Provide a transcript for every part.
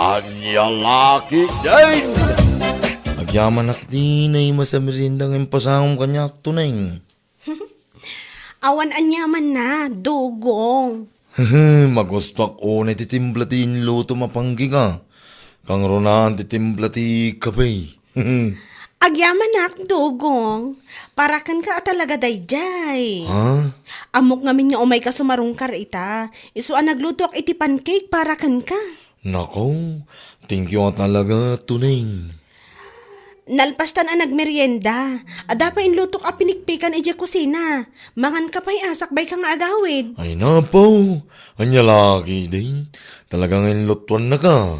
Anyang laki din! Agyaman din ay masamirindang impasangom kanyak tunay. Awan anyaman na, dugong. Magustak o na titimplatin luto mapanggi ka. Kang ronan titimplati kabay. Agyaman nak, dugong. Parakan ka talaga dayjay. Ha? Amok ngamin nga umay ka sumarungkar ita. Iso ang nagluto ak iti pancake parakan ka. Nako, thank you talaga tunay. Nalpastan ang nagmerienda. Ada pa inlutok a pinikpikan iti kusina. Mangan ka pa'y asak bay kang agawid. Ay napaw, anya laki din. Talagang inlutuan na ka.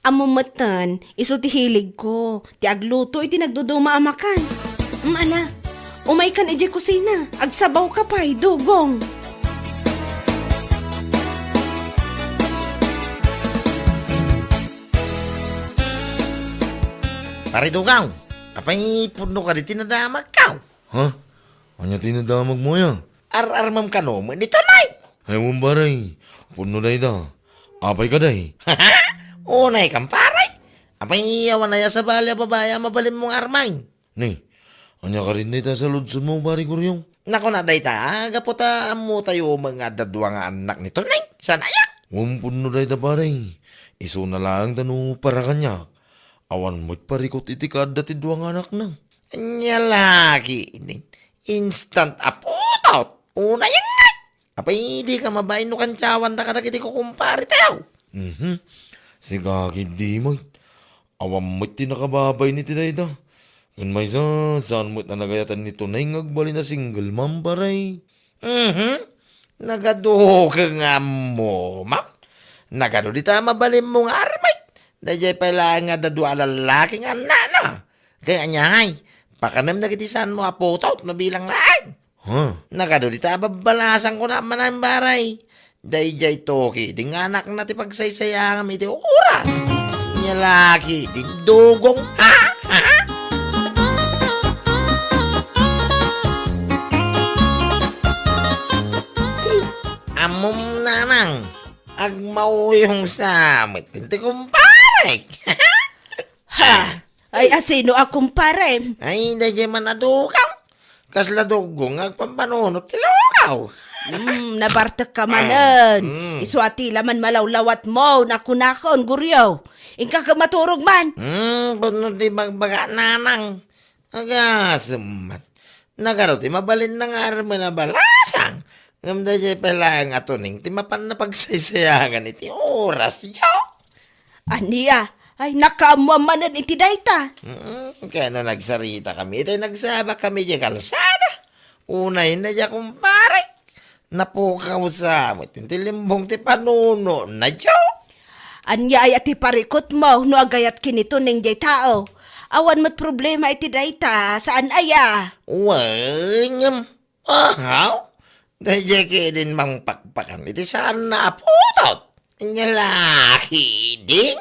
Amumatan, iso ti hilig ko. Ti agluto iti nagduduma amakan. Ana, umay kan iti kusina. Agsabaw ka pa'y, dugong. Paridugaw, apay puno ka di tinadamag ka. Ha? Anya tinadamag mo ya? Ar-armam ka no, nito nay. Ay mong baray, puno day da. Apay ka day. Unay kang paray. Apay iyawan na ya sa balya babaya mabalim mong armay. Ni, anya ka rin day ta sa ludsod mo bari kuryong. Nako na day ta, gaputa mo tayo mga dadwa nga anak nito nay. Sana ya? Puno day da baray. Iso na lang tanu para kanya. Awan mo't parikot iti kada ti duwang anak na. Anya lagi. Instant aputot. Una yan ngay. Apay di ka mabayin no kantsawan na kadagiti ko kumpari tayo. Sigagi di mo't. Awan mo't tinakababay ni tinayda. Kung may saan mo't na nagayatan nito na ngagbali na single mom baray. Nagaduho ka nga mo, ma'am. Nagado di ta mabalim mong armay. Dajay pala nga dadwa lalaking anak. Kaya anyay, pakanam na kitisan mo aputot na bilang lain. Ha? Nagado di ta babalasan ko naman ang baray. Dajay toki, di nga anak na ti pagsaysayangan iti oras. Nyalaki, di dugong ha? Amom nanang, agmauyong samit, tinti kumpare. Ha? Ay, asino akong pare. Ay, dahil man nadukaw. Kasla dugong, agpampanunot tilukaw. Nabartak ka manan. Iswati laman malawlawat mo, nakunakon, guryo. Ingka ka maturog man. Puno di magbaga nanang. Agasumat. Nagaro ti mabalin na nga arma na balasang. Ngamda dyan pala ang atuning, ti mapan na pagsaysayangan iti oras yo. Aniya, ay nakamaman iti dayta. Kaya no nagsarita kami, ito nagsaba kami dyan kalsada. Unay na dyan kumpare. Napukaw sa mo, tintilimbong ti panuno na dyan. Anya ay ati parikot mo, no agayat kinito ning jay tao. Awan mo't problema iti dayta, saan aya? Wanyam, ahaw. Dahil kaya din mang pakpakan, iti saan na aputot. Nyalaki ding.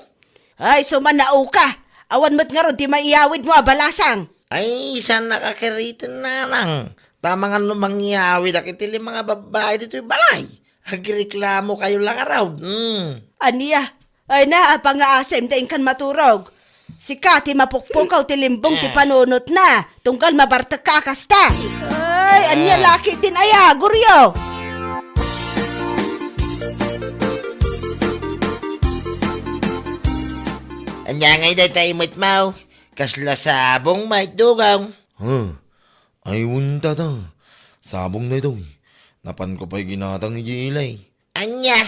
Ay, sumanao ka. Awan mo't nga ron, di maiyawid mo abalasang. Ay, saan nakakaritin na lang. Tama nga lumangyawid ak itili mga babae dito yung balay. Agreklamo kayo lang araw. Aniya, ay na, pangaasem daing kan maturog. Si Kati mapukpukaw tilimbong ti panunot na, tunggal mabartak ka kasta. Ay, aniya laki din aya, guryo. Anya ngay day tayo mo. Kasla sabong may dugaw. Ha? Ay wunta ta. Sabong na ito. Napan ko pa'y ginatang ni Jilay. Anya,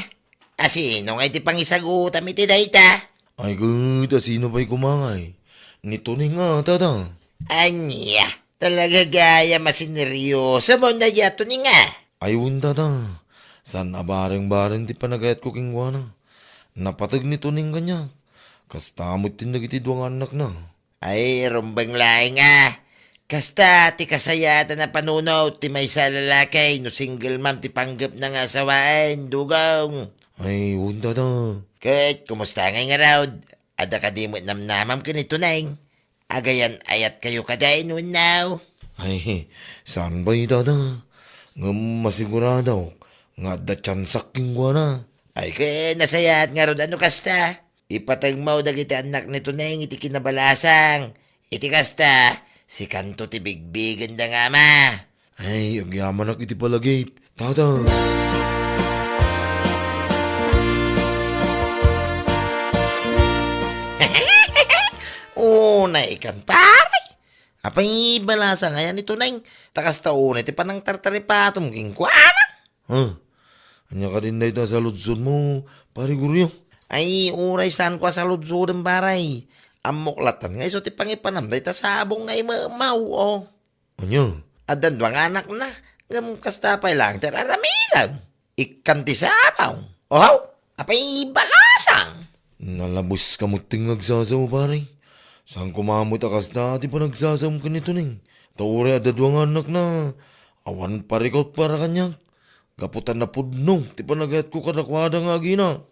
asino ngay ti pangisagutam iti dayta. Ay gud, sino ba'y kumangay? Nito ni nga tata. Anya, talaga gaya masineryoso mo na yato ni nga. Ay wunta ta. San abareng-bareng ti panagayat ko kingwana. Napatag nito ning kanya. Kastamot tin nagitidwang anak na. Ay, rumbang laing nga. Kasta, ti kasayatan na panunaw, ti may sa lalakay, no single mom, ti panggap na nga sawaan, dugaw. Ay, wunta ta. Kat, kumusta nga nga raw? Ada ka di mo namnamam ka nito na Agayan ayat kayo kaday nun now. Ay, saan ba'y tata? Nga masigurado. Nga da tsansak kingwana. Ay, kaya nasayat nga ron ano kasta. ipatagmaw dagiti anak nito neng iti kinabalasang. Iti kasta, si kanto ti bigbigan da nga ma. Ay, agyaman ak iti palagip. Tata. Una ikan pare. Apay balasa ngayon ito neng. Takas taon iti panang tartaripatom king kuana. Ha? Anya ka din na ita sa lutsod mo, pare Guryo. Ay, uray saan ko sa lutsudang baray. Amuklatan nga iso ti pangipanam da ita sabong nga imamaw o. Anya? Adan duwang anak na. Ngam kastapay lang tararamilan. Ikan ti sabaw. Oh, apay balasang. Nalabos ka mo tingag sasaw, pare. Saan kumamot akas na ati pa nagsasam ka nito ning. Taure adadwang anak na. Awan parikot para kanya. Gaputan na pudno. Ti pa nagat ko kadakwada nga gina.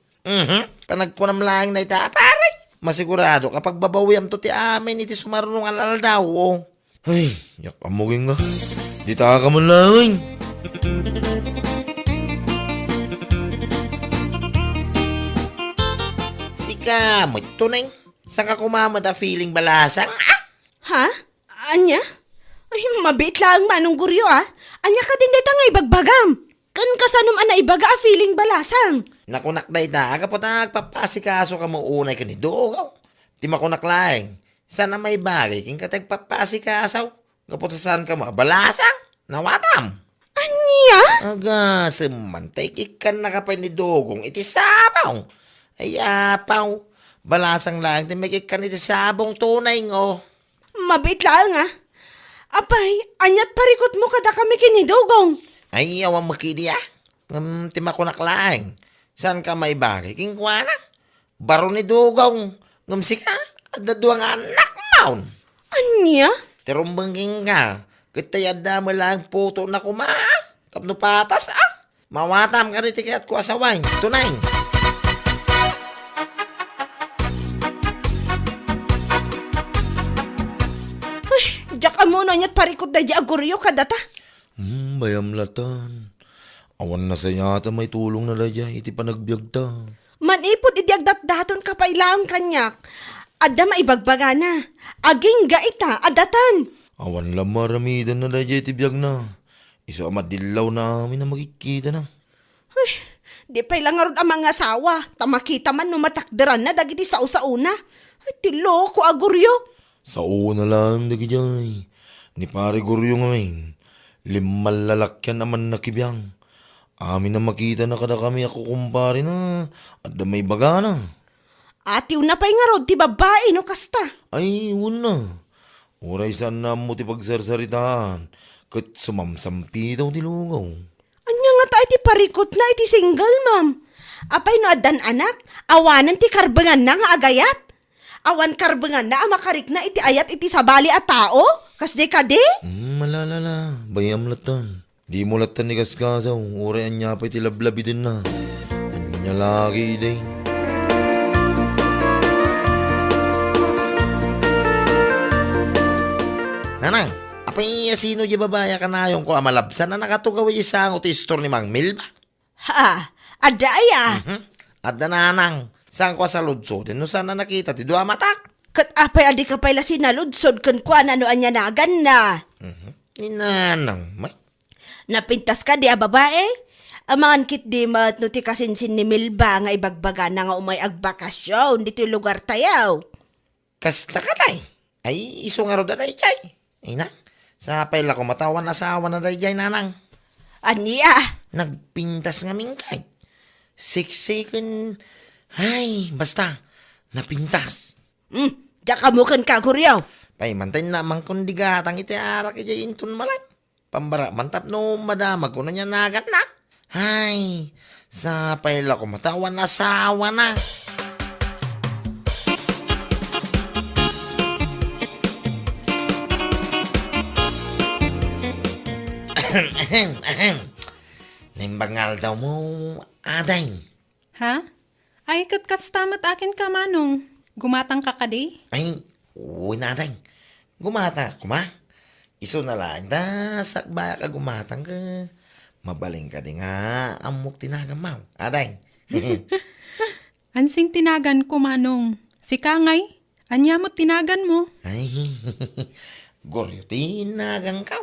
Panagkunam lang na ita, pare. Masigurado kapag babawiyam to ti amin iti sumarunong alal daw. Oh. Ay, yak amugin nga. Di ta ka man lang. Sika, mo ito neng. Saan ka kumamot a feeling balasang? Ah! Ha? Anya? Ay, mabit lang manong Guryo Anya ka din dita nga ibagbagam. Kan kasanum ana ibaga a feeling balasang. Nakunak na ita, agapot na nagpapasikaso ka mo unay ka ni Dogaw. Di makunak laeng. Sana may bagay, king ka tagpapasikasaw. Gapot sa saan ka mo, balasang? Nawatam. Anya? Aga, semantay ikan na kapay ni Dogong, iti sabaw. Ay, apaw. Balasang lang, di may ikan iti sabong tunay ngo. Mabit lang Apay, anyat parikot mo kada kami kinidugong. Ay, awang makidi timakunak laeng. Saan ka may bagay? King kuwana? Baro ni Dugong. Ngumsika, at daduang anak maun. Anya? Tirumbangking ka. Kitayad na mo lang puto na kuma. Tapno patas Mawatam ka riti kaya't ko asaway. Tunay. Diyak amo no anyat parikot da di Guryo kadata. Bayam latan. Awan na sa yata may tulong na daya, iti panagbiag ta. Manipod idiagdat daton kapailang kanyak. Adda maibagbaga na. Aging gaita, adatan. Awan lang maramidan na daya iti biag na. Isa madilaw namin na makikita na. Di pa'y lang arod ang mga asawa. Tamakita man no matakderan na dagiti sao-sauna. Ay, tilo ko Guryo. Sa una lang dagi jay. Ni pare Guryo ngayon. Limal lalakyan naman nakibiyang. Amin na makita na kada kami ako kumpare na. At da may baga na. Atiw na pa'y nga rod, ti babae no kasta. Ay, una. Uray saan na mo ti pagsarsaritaan. Kat sumamsampi daw ti lugaw. Anya nga tayo ti parikot na iti single, ma'am. Apay no adan anak, awanan ti karbengan na nga agayat. Awan karbengan na makarik na iti ayat iti sabali at tao. Kasde kade? Malalala. Bayam latan. Di mo latan ni kaskasaw. Uray anya pa iti lablabi din na. Anya lagi din. Nanang, apay sino di babaya ka na yung ko amalabsan na nakatugaw isang uti store ni Mang Milba? Ha, adaya. At nanang, saan ko sa ludsod? No saan na nakita? Ti dua matak? Kat apay adi ka pala sinaludsod kun kwa na no anya nagan na. Ni nanang, may. Napintas ka di babae? Amangan kit di mat no ti kasinsin ni Milba nga ibagbaga na nga umay agbakasyon dito lugar tayaw. Kasta ka day. Ay, iso nga ro da day jay. Ay na, sa pala ko matawan asawa na day jay nanang. Aniya? Nagpintas nga mingkay. 6 second. Ay, basta. Napintas. Diyak kamukan ka, Guryo. Pay, mantay naman kundi gatang iti arak iti inton malay. Pambara, mantap no madamag ko na niya nagat na. Ay, sa pala ko matawan asawa na. Nimbangal daw mo, aday. Ha? Ay, katkastamat akin ka, manong. Gumatang ka kadi? Ay, uwi na aday. Gumata, kuma. Iso na lang, da, sakbaya ka gumatang ka. Mabaling ka din nga, amok tinagamaw. Aday. Ansing tinagan ko manong. Si Kangay, anya mo tinagan mo. Ay, Goryo, tinagang ka.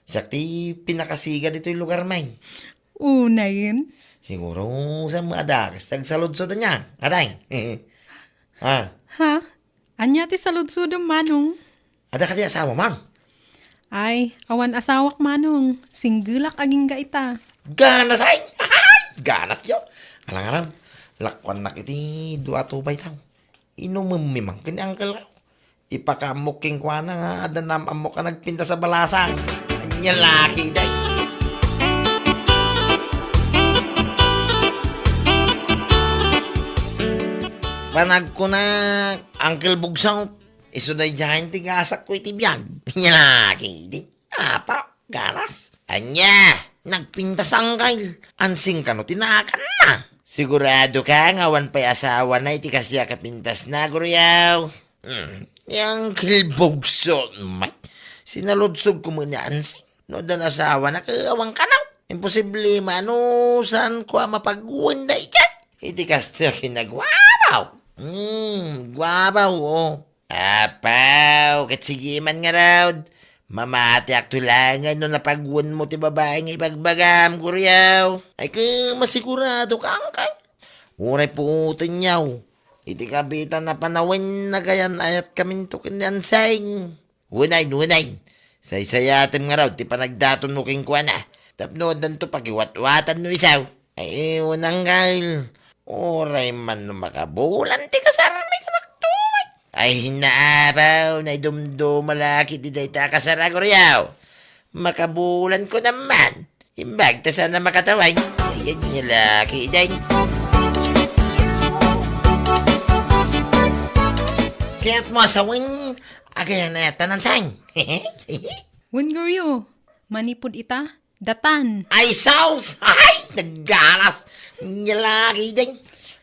Siya ti pinakasiga dito yung lugar may. Unayin. Siguro sa mga adakas, tagsalod-sod niya. Aday. Ha? Ha? Anya ti saludsudom manong. Ada ka di asawa, ma'am? Ay, awan asawak manong. Singgulak aging gaita. Ganas ay! Ay! Ganas yo! Alang-alang, lakwan nak iti dua tubay tao. Inumimang kini angkel ka. Ipakamuking kwa na nga, adanam amok ka nagpinta sa balasang. Anya laki day. Panag ko na, Uncle Bugsang, isuday dyan tigasak ko itibiyag. Anya laki day. Apa, ganas. Anya, nagpintas ang kail. Ansing ka no, tinakan na. Sigurado ka, ngawan pa'y asawa na, iti kasya kapintas na, guryaw. Yang kilbogso, may. Sinalodsog ko muna ansing. No, dan asawa na, kawang kanaw. Imposible, mano, saan ko mapagwanda dyan? Iti kasya kinagwabaw. Gwabaw, oh. Apaw, katsigiman nga raw. Mamati aktulangan no napagwan mo ti babae nga ibagbagam, guryaw. Ay ka masigurado ka angkay. Uray puutin yaw. Iti kabitan na panawin na gayan ayat kamin to kinyansay. Unay. Saysayatim nga raw, ti panagdaton mo king kwa na. Tapnodan to pagiwat-watan no isaw. Ay unang gail. Uray man no makabulan ti kasarami ka naktumay. Ay hinaabaw na idumdo malaki di day ta kasaragoryaw. Makabulan ko naman. Imbag ta sana makataway. Ayan niya laki day. Kaya't mo asawin agayan na tanan sang. Wengoryo, manipod ita, datan. Ay saus! Ay! Naggalas! Nyalaki day.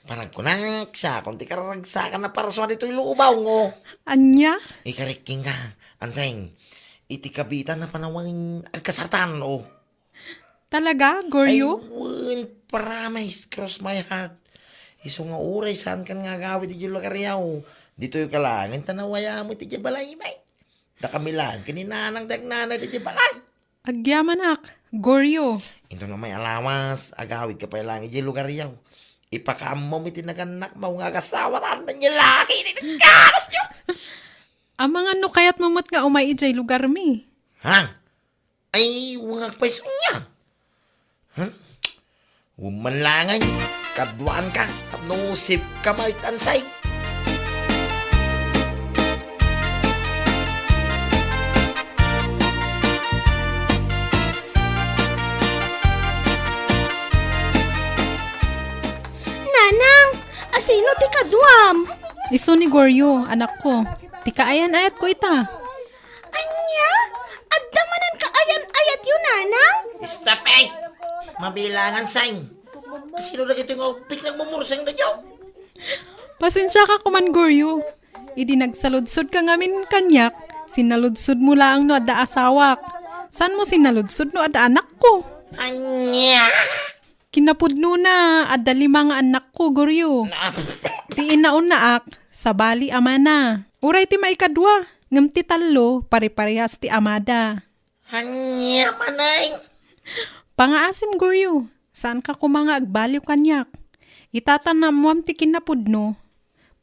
Parang kunak siya, kung ti karagsakan na paraswa dito yung lubaw ngo. Anya? Ikariking ka, anseng. Iti kabitan na panawang agkasartan, oh. Talaga, Goryo? I won't promise, cross my heart. Iso nga uray, saan kan nga gawid iti lugaryaw. Dito yung kalangin, tanawaya mo iti balay, may. Da kamilan, kininanang dagnanay iti balay. Agyamanak, Goryo. Ito na may alawas, agawid ka pa lang iti lugaryaw. Ipakaam mo iti naganak mo nga kasawatan na niya laki, nagkaras nyo. Ang mga no kaya't mamat nga umay ijay lugar mi. Ha? Ay, wangag pa isong niya. Ha? Umanlangan, kadwaan ka, kapnusip ka maitansay. Nanang, asino ti kadwam? Iso ni Goryo, anak ko. Tikaayan ayat ko ita. Anya? Agdamanan ka ayan-ayat yun, nanang? Stop eh! Mabilangan sign. Kasi no nagito yung upik nagmumursang na dyaw. Pasensya ka kuman, Goryo. Idi nagsaludsod ka ngamin kanyak. Sinaludsod mo lang no ada asawak. San mo sinaludsod no ada anak ko? Anya! Kinapudno na, ada 5 nga anak ko, Goryo. Ti inaon na ak, sa bali ama na. Uray ti maikadwa, ngam ti talo, pare-parehas ti amada. Anya manay! Pangaasim, Goryo, saan ka kumanga agbaliw kanyak? Itatanam mo ti kinapudno.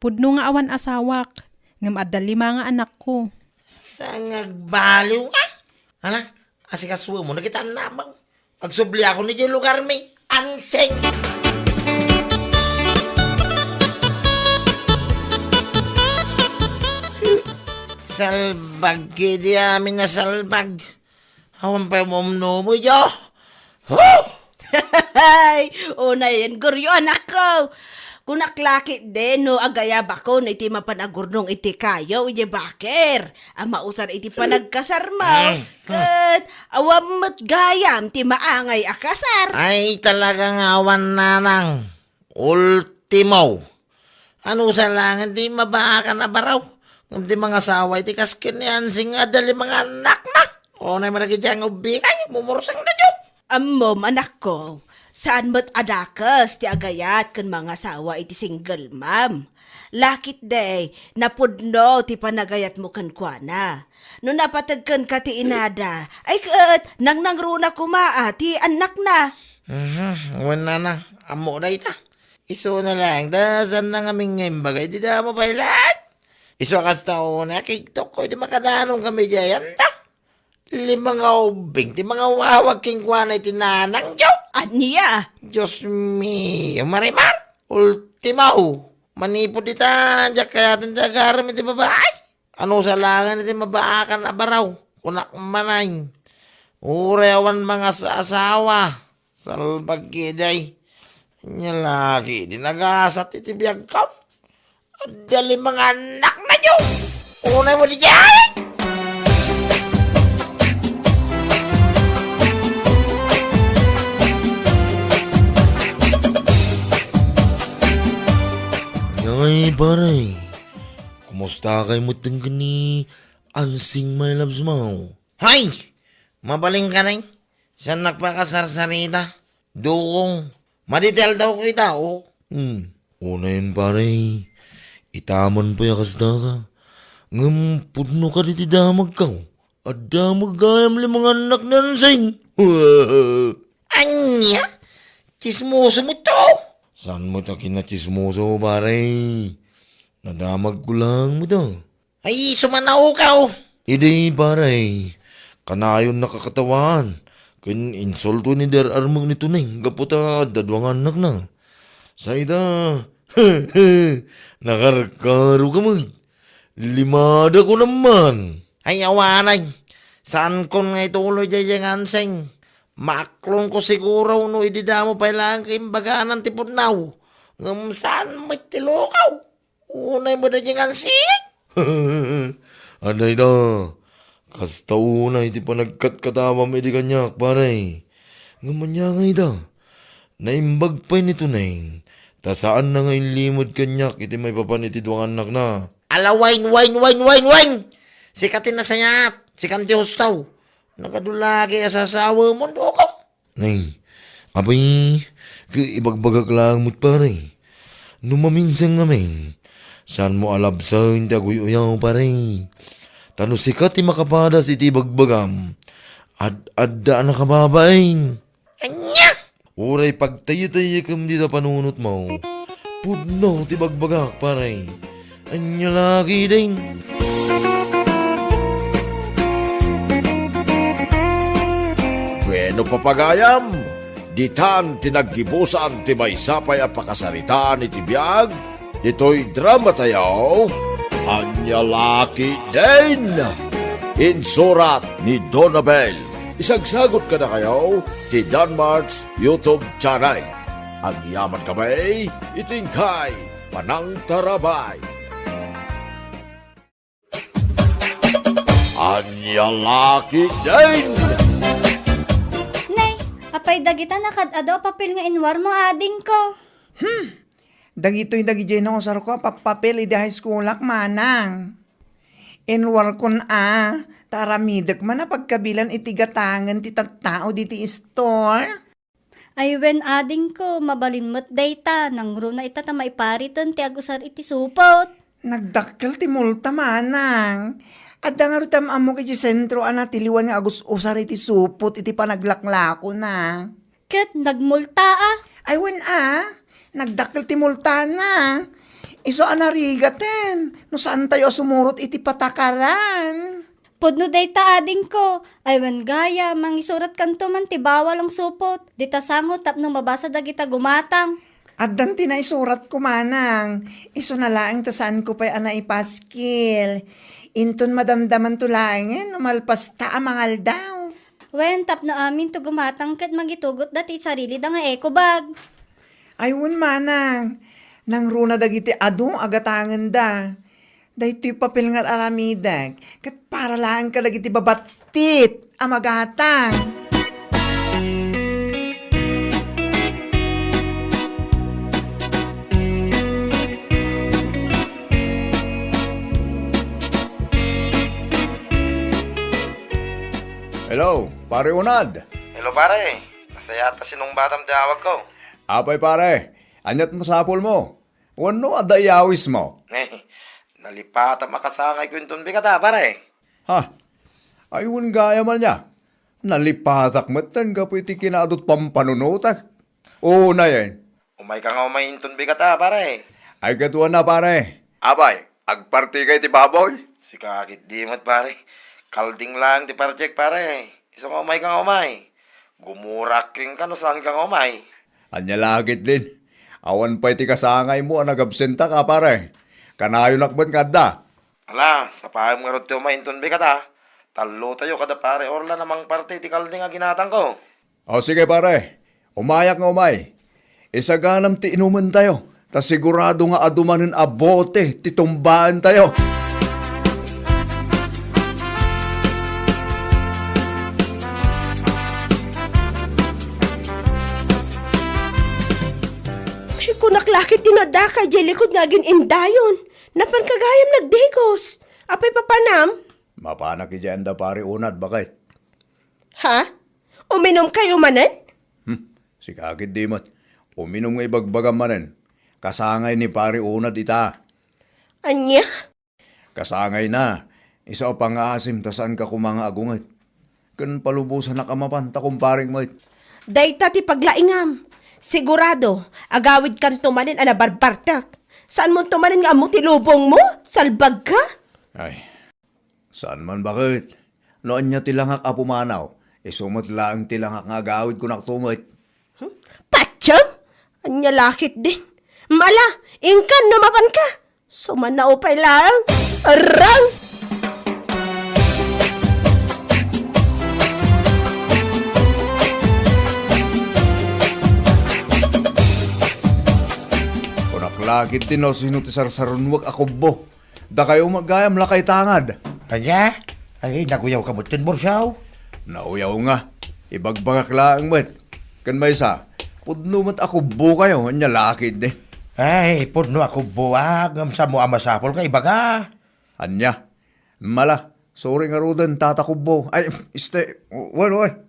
Pudno nga awan asawak, ngam ada 5 nga anak ko. Saan nagbaliw ka? Hala, asikasuwa mo, nakita namang. Agsubli ako ni yung lugar may anseng. Salbag, kidi amin na salbag. Hawan pa yung umno mo, yo. Huh! Ay, una yan, Goryo, anak ko. Kung naklaki din, no, agayab ako, no, iti mapanagurnong iti kayo, iti baker. Ang mausar iti panagkasarmaw. Kat, awamot gayam, ti maangay akasar. Ay talagang awan nanang. Ultimo. Ano sa langan, di mabaka na baraw. Ngam di mga saway, ti kaskin ni ansing adali mga anak na. O na maragi diyang ubikay, mumursang na dyo. Amom, anak ko, Saan mo't adakas ti agayat kan mga sawa iti single ma'am. Lakit day, napudno ti panagayat mo kan kuana. No napatagkan ka ti inada, ay kaat, nang nangruna kumaa ti anak na. Wala na. Amo na ita. Iso na lang. Dasan na kaming ngayon bagay. Di na mo pailan. Iso kas tao na. Kiktok ko. Di makadanong kami diyan. Limang aubing. Di mga wawag king kuana itinanang diyo. Aniya, Diyos mio. Marimar. Ultimaw. Manipod ita. Diyak kaya tinjagaram iti babae. Ano sa langan iti mabaakan abaraw. Kunak manay. Urewan mga asawa. Salbagkiday. Nya lagi, dinagasat iti biyag ka. Dali mga anak na nyo. Unay mo di dyan. Ngay, paray. Kumusta kay mo ni ansing my loves mo? Hay! Mabaling ka na eh. Saan nagpakasarsarita? Dukong. Madetail daw kita, oh. Una yun, paray. Itaman pa yakas da ka. Ngam, pudno ka di damag ka. At damag gayam limang anak na ansing. Anya? Chismoso mo to. Saan mo ta kinachismoso, paray? Nadamag ko lang mo to. Ay, sumanaw ka, oh. Hindi, paray. Kanayon nakakatawan. Kun insulto ni Der Armang nito na gaputa dadwang anak na. Sa ita, nakarkaro ka mo. Limada ko naman. Ay, awanay. Saan ko nga ituloy dyan yung anseng? Maklong ko siguro no idida mo pa ilang kaimbaganan tipudnaw. Ngam saan mo tilukaw? Unay mo na dyan anseng? Ano ito? Kasta una, iti pa nagkatkatawam iti kanyak, paray. Ngamanya nga ita. Naimbag pa nito na yun. Ta saan na ngayon limod kanyak, iti may papan iti duwang anak na. Ala, wine! Sikatin na sayat. Sikanti hustaw. Nakadulagi asasawa mo, do ko. Nay, abay, ibagbagak lang mo't paray. Numaminsan ngamin, saan mo alabsa hindi aguy-uyaw paray. Tano sikat ti makapadas iti bagbagam. Adda na kababain. Anya! Uray pagtayo-tayo kam dito panunot mo. Pudno ti bagbagak paray. Anya lagi din. Bueno papagayam, ditan tinaggibusan ti may sapay a pakasaritaan iti biyag, dito'y drama tayo, Anya Laki din! Insurat ni Donabel. Isagsagot ka na kayo ti Danmarks YouTube channel. Ang yaman kamay, itingkay, panang tarabay. Anya Laki din! Nay, apay dagita nakadado papel nga inwar mo ading ko. Dagito'y dagijay na ko ko, papapel iti high school ak manang. Enwar kon taramidek man na pagkabilan iti gatangan ti tattao diti store. Ay when ading ko, mabalimot dayta, nang runa ita ta maiparitan ti agusar iti supot. Nagdakkel ti multa manang. At nga rutam amo kiti sentro tiliwan nga agus usar iti supot iti panaglaklako na. Ket nagmulta Ay when nagdakkel ti multa na. Iso anarigaten, no saan tayo sumurot iti patakaran. Pudno dayta ading ko, ay when gaya, mangisurat kanto man ti bawal ang supot. Dita sangot tapno mabasa dagita gumatang. At dan tinaisurat ko manang, iso na laang tasaan ko pa'y ipaskil. Inton madamdaman to laangin, umalpas ta amangal daw. Wen tapno amin to gumatang ket magitugot dati sarili da nga eco bag. Ayun manang, nang runa dagiti adong agatangan da. Dahito papel nga aramidag, kat para lang ka dagiti babatit, amagatang. Hello, pare Unad. Hello pare. Masaya ta sinong batang tawag ko. Apay pare, anyat masapol mo. Wano adayawis mo? Nalipata makasangay ko yung bigata, pare. Ha? Ayun gaya man niya. Nalipatak matan ka po iti kinadot pampanunutak. Oo na yan. Umay ka nga umay yung bigata, pare. Ay katuwa na pare. Abay, agparti kay ti baboy. Si kakit di mo't, pare. Kalding lang ti parjek, pare. Isang umay ka nga umay. Gumuraking ka no saan ka nga umay. Anya lagit din. Awan pa iti kasangay mo ang nagabsenta ka pare. Kanayo nakban kada. Ala, sa paham nga rod ti umay yung bigata. Talo tayo kada pare. Orla namang parte ti kalding nga ginatang ko. O sige pare, umayak nga umay. Isaganam ti inuman tayo. Tas sigurado nga adumanin abote ti tumbaan tayo. Ay, kunaklakit dinada ka, jelikod nga indayon. Napan kagayam nagdegos. Apay papanam? Mapana ki dyan da pare unad, bakit? Ha? Uminom kayo manan? Si kakit di mat. Uminom nga ibagbagam manen. Kasangay ni pare unad ita. Anya? Kasangay na. Isa o pang-aasim tasaan ka kumanga agungat. Kan palubusan na kamapanta kumparing mait. Dayta ti paglaingam. Sigurado, agawid kan tumanin ana barbartak. Saan mo tumanin nga amo ti lubong mo? Salbag ka? Ay, saan man bakit? Noon niya tilangak apumanaw. Isumot lang tilangak nga agawid ko naktumit. Patsyam? Anya lakit din. Mala, ingkan numapan ka. Sumanaw pa lang. Arang! Kunaklakit din o sino ti sarsarunwag ako bo. Da kayo magayam lakay tangad. Kanya? Ay, naguyaw ka mo tin Borsyaw. Nauyaw nga. Ibagbagak lang mat. Kan may isa, pudno mat ako bo kayo. Anya lakit de. Ay, pudno ako buwag. Sa mo amasapol ka, ibaga. Anya. Mala. Sorry nga rudan, tatakubo. Ay, wan.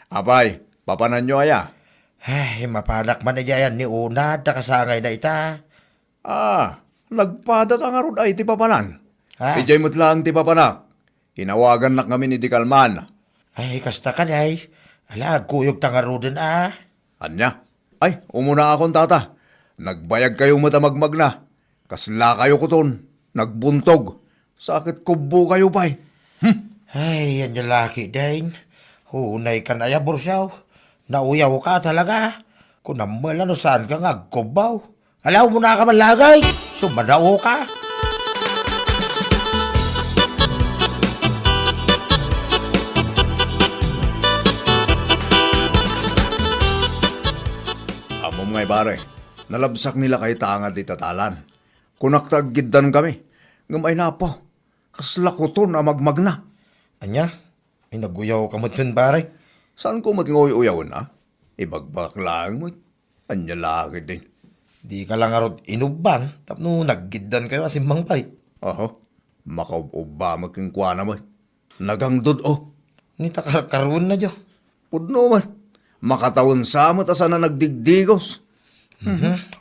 Apay, papanan nyo aya. Ay, mapanak man na yan ni Unad, nakasangay na ita. Nagpadat ang arud ay ti papanan. Ha? Ijay mo't lang ti papanak. Hinawagan na kami ni di Kalman. Ay, kasta ka ay. Ala, kuyog tangarudan Anya? Ay, umuna akong tata. Nagbayag kayo matamagmag na. Kasla kayo kuton. Nagbuntog. Sakit kubo kayo pa'y. Ay, yan yung laki din. Hunay ka na ya, Borsyaw. Nauyaw ka talaga. Kung namala no saan ka nga kubaw. Alaw mo na ka malagay. Sumanao ka. Amo mga pare, nalabsak nila kay tangad di tatalan. Kunaktaggidan kami. Ngamay na po. Kasla ko to na magmagna. Anya? May naguyaw ka mo dun, pare. Saan ko matingoy-uyaw na? Ibagbak lang mo. Anya lagi din. Di ka lang arot inuban. Tapno naggidan kayo asimbang bay. Oho, makauba magkingkwa naman. Nagangdod Nita karoon na dyo. Pudno man. Makatawon sa mo ta sana nagdigdigos.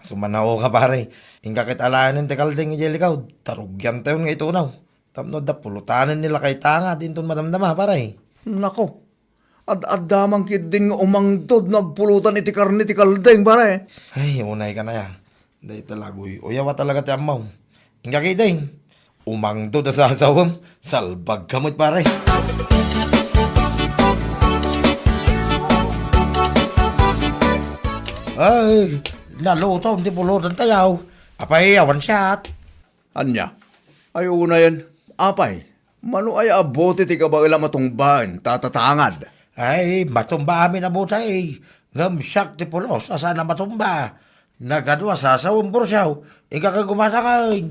Sumanao ka, pare. Ingka kit alayanin te kalding ijelikaw. Tarugyan tayo nga ito now. Tapno da pulutanan nila kay tanga. Dinton madamdama, pare. Nako. Ad-adamang kid din nga umangtod nagpulutan iti karni ti kaldeng pare. Ay, unay ka na ya. Day talagoy. Uyawa talaga ti amaw. Ingka kay ding. Umangdo da sa asawam. Salbag kamot, pare. Ay, naluto. Hindi pulutan tayaw. Apay, awan siyat. Anya, ay una yan. Apay, mano ay abote ti kabagala matungbahan, tatatangad. Ay, matumba amin na butay. Ngamsyak ti pulos, asa na matumba. Nagadwa sa asawang Borsyaw. Ika ka gumasakay.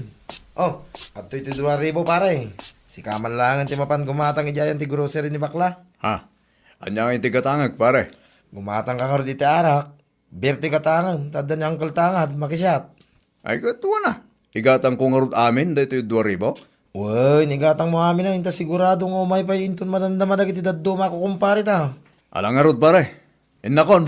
Oh, at ito'y 2,000 pare. Si Kaman lang ang timapan gumatang ijayan ti grocery ni Bakla. Ha? Anya nga tigatangag pare. Gumatang ka nga diti arak. Berti katangan, tada ni Uncle Tangad, makisyat. Ay katuwa na. Igatang ko nga rod amin, dahito yung 2,000. Uy, nigatang mo amin na, hinta siguradong umay pa yung madamdaman na kiti daddo makukumpari ta. Alang nga rod pare. Inakon.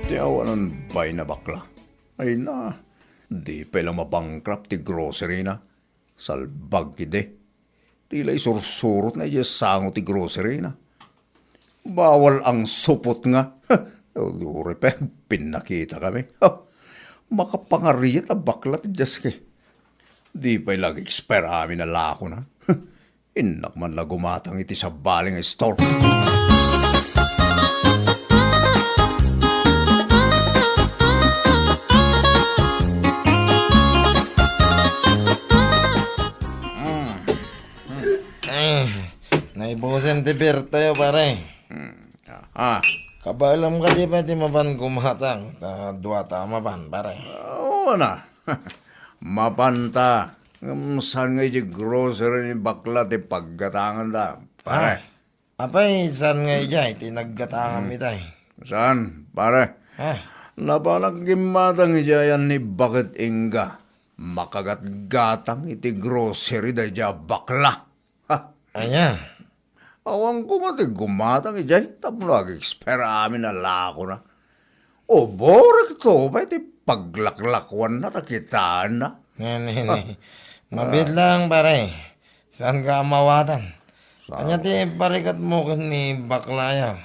Tiyawanan bay na bakla. Ay na, di pala mabangkrap ti grocery na. Salbag kide. Tila isursurot na iya sango ti grocery na. Bawal ang supot nga. Uri pa, pinakita kami. Makapangariyat ang bakla ti Jaske. Di pa ilang expire amin na lako na. Inak man la gumatang iti sa baling store. Naibusan ti Bertayo, pare. Kabalam ka di pa ti mapan gumatang. Dua tama pan, pare. Oo na. Mapanta. Saan nga yung grocery ni bakla ti paggatangan da. Pare. Apay, saan nga ijay? Tinaggatangan mi tay. Saan? Pare. Napanaggimatang ijayan ni Bakit Inga. Makagat-gatang iti grocery da ija bakla. Anya? Awang ko mati gumatang ijay. Tapos nag-expire amin na lako na. O borek to ba iti paglaklakwan na takitaan na. Mabit lang, pare. Saan ka mawatan? Anya ti parikat mo ni baklaya.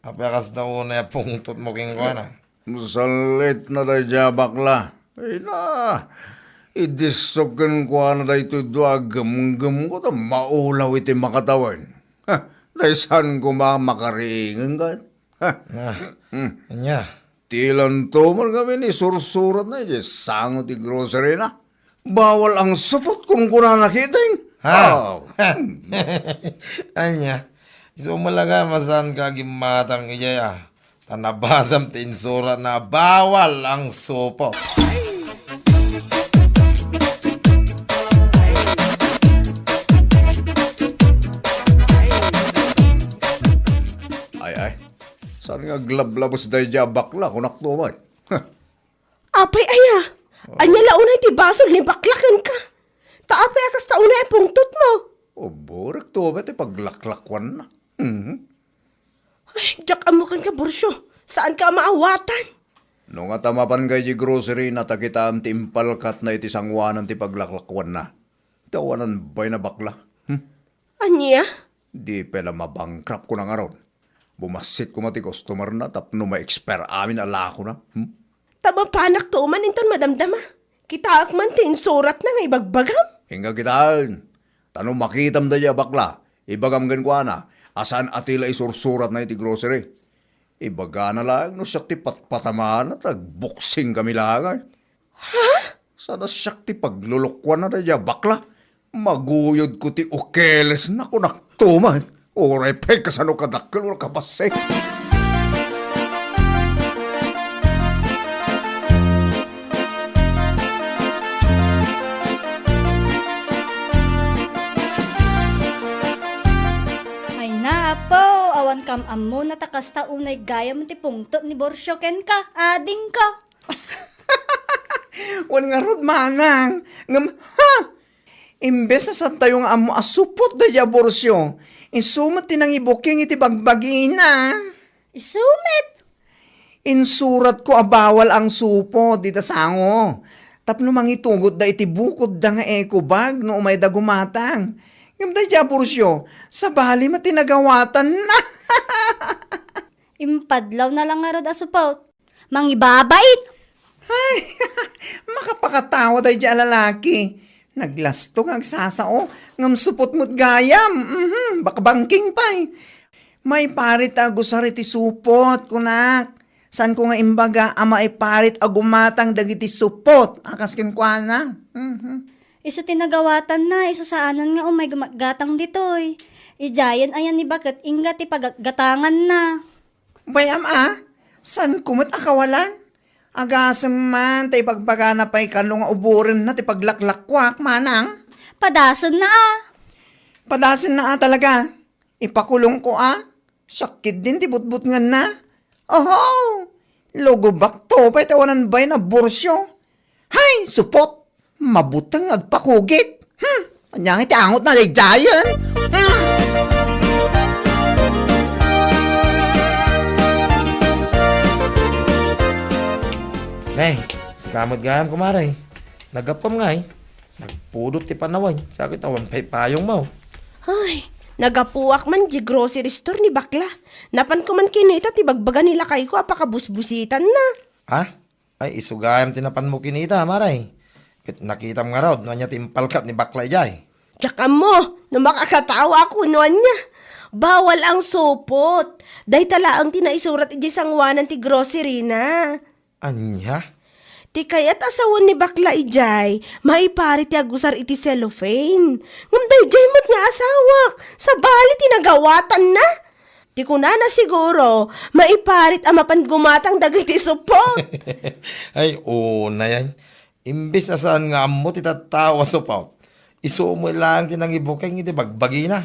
Apakas na una pungtot mo king kwa na. Salit na da ija bakla. Ay na. Idisogan ko na da ito doa gam-gam ko ta maulaw iti makatawan. Dahil saan ko makariingan ka? Anya? Tilan to man kami ni sursurat na iti sango ti grocery na. Bawal ang supot kung kuna nakitain. Anya? So malaga masan ka gimatang ijaya. Tanabasam ti insura na bawal ang sopo. Ay. Saan nga glablabos da ija bakla kung naktuman? Apay aya. Anya launay ti basol ni baklakan ka. Taapay akas taunay pungtot mo. O borek to ba ti paglaklakwan na? Ay, jak amukan ka, Borsyo. Saan ka maawatan? Nung atamapan kay di grocery na takitaan ti impalkat na iti sangwanan ti paglaklakwan na. Tawanan bay na bakla? Anya? Di pala mabangkrap ko na nga ron. Bumasit ko mati customer na tapno ma-expire amin ala ko na. Tama panak to man inton madamdama. Kitaak man tin surat na nga ibagbagam. Hinga kitaan. Tanong makitam da ya bakla. Ibagam gan ko na. Asan atila isursurat na iti grocery. Ibaga na lang no siyak ti patpatamaan at agboksing kami lang. Ha? Sana siyak ti paglulukwan na da ya bakla. Maguyod ko ti ukeles na kunaktuman. Oray pa'y kasano kadakkel o kapasek. Ay na, apo. Awan kam amo na takasta unay gaya mo ti pungtot ni Borsyo ken ka. Ading ka. Wan nga rod manang. Ngam, ha? Imbes na sa tayo nga amo asupot da ya Borsyo. Insumat tinang ibuking iti bagbagina. Isumit. Insurat ko abawal ang supo dita sango. Tapno mangitugot da iti bukod da nga eco bag no umay da gumatang. Ngam da ya Borsyo, sa bali matinagawatan na. Impadlaw na lang nga rod asupot. Mangibabait. Ay, makapakatawa da ya lalaki. Naglastong ang sasao, ngam supot mo't gayam, bakbangking pa'y. May parit agusari ti supot, kunak. San ko nga imbaga, ama ay parit agumatang dagiti supot, akas kinkwana. Iso tinagawatan na, iso saanan nga umay gatang ditoy. Ijayan ayan ni Bakit Inga ti paggatangan na. Bayam san kumot akawalan? Agasam man, tay pagpagana pa'y kalong uburin na ti paglaklakwak, manang. Padasan na Padasin na talaga. Ipakulong ko Sakit din ti butbut nga na. Oho! Logo bakto pa'y tawanan ba'y na Borsyo. Hay! Supot! Mabutang agpakugit. Anyang iti angot na daydayan. Nay, sikamot gayam kumaray. Nagapam nga Nagpudot ti panaway. Sakit awan payong mo. Ay, nagapuak man di grocery store ni bakla. Napan ko man kinita ti bagbaga nila kay ko apakabusbusitan na. Ha? Ay, isugayam tinapan mo kinita, maray. Nakita mo nga raw, niya timpalkat ni bakla ijay. Tsaka mo, na makakatawa ako noon niya. Bawal ang supot. Dahil tala ang tinaisurat iji sangwanan ti grocery na. Anya? Ti kayat asawan ni bakla ijay, maipari ti agusar iti cellophane. Ngam dayjay mo't nga asawak, sa bali tinagawatan na. Ti kuna na siguro, maiparit amapan gumatang dagiti supot. Ay, una yan. Imbis na saan nga mo titatawa supot. Iso mo lang tinangibukeng iti bagbagi na.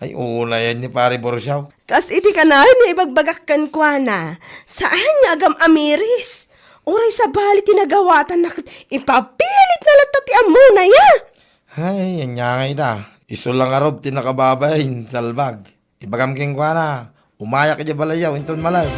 Ay, una yan ni pare Borsyaw. Kas iti kanahin ni ibagbagakkan kwa na, saan niya agam amiris? Oray sa bali tinagawatan na ipapilit na latati amuna ya. Ay, yan nga ita. Iso lang arod tinakababayin, salbag. Ibagam king kwa na. Umayak ka dya balayaw, inton malay.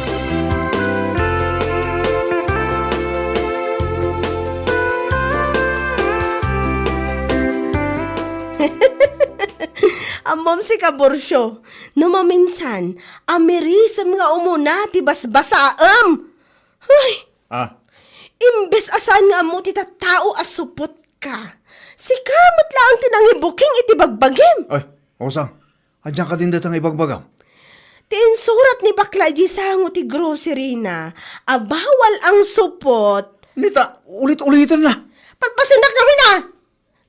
Amom si Kaborsyo, no maminsan, amirisam nga umuna ti basbasaam. Ay, imbes asan nga mo ti tattao asupot ka. Si kamot lang tinangibuking iti bagbagim. Ay, Osang, adyan ka din datang ibagbagam. Tinsurat ni bakla di sango ti grocery na, abawal ang supot. Nita, ulit-ulitan na. Pagpasinak kami na!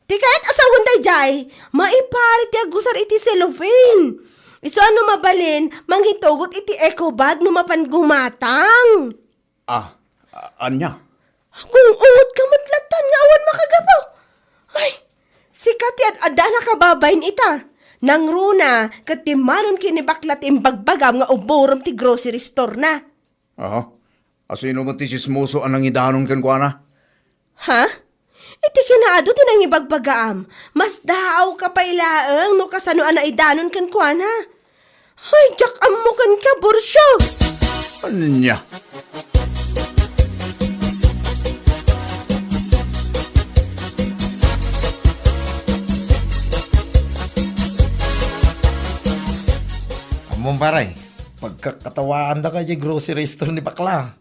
Ti kahit asawan day jay, maiparit ti agusar iti cellophane. Iso ano mabalin, manghitugot iti eco bag no mapan gumatang. Anya? Kung uot ka matlatan nga awan makagapaw. Ay, sikat yan adda na kababayin ita. Nang runa, katimanon kinibaklat imbagbagam nga uborom ti grocery store na. Aha. Asino mo ti sismoso anang idanon kan kwa na? Ha? Iti kinaado tinang ibagbagaam. Mas daaw ka pa ilaang no kasano ana idanon kan kwa na. Ay, jak ammo kan ka, Borsyo. Anya? Among paray, pagkakatawaan da ka dya grocery store ni bakla.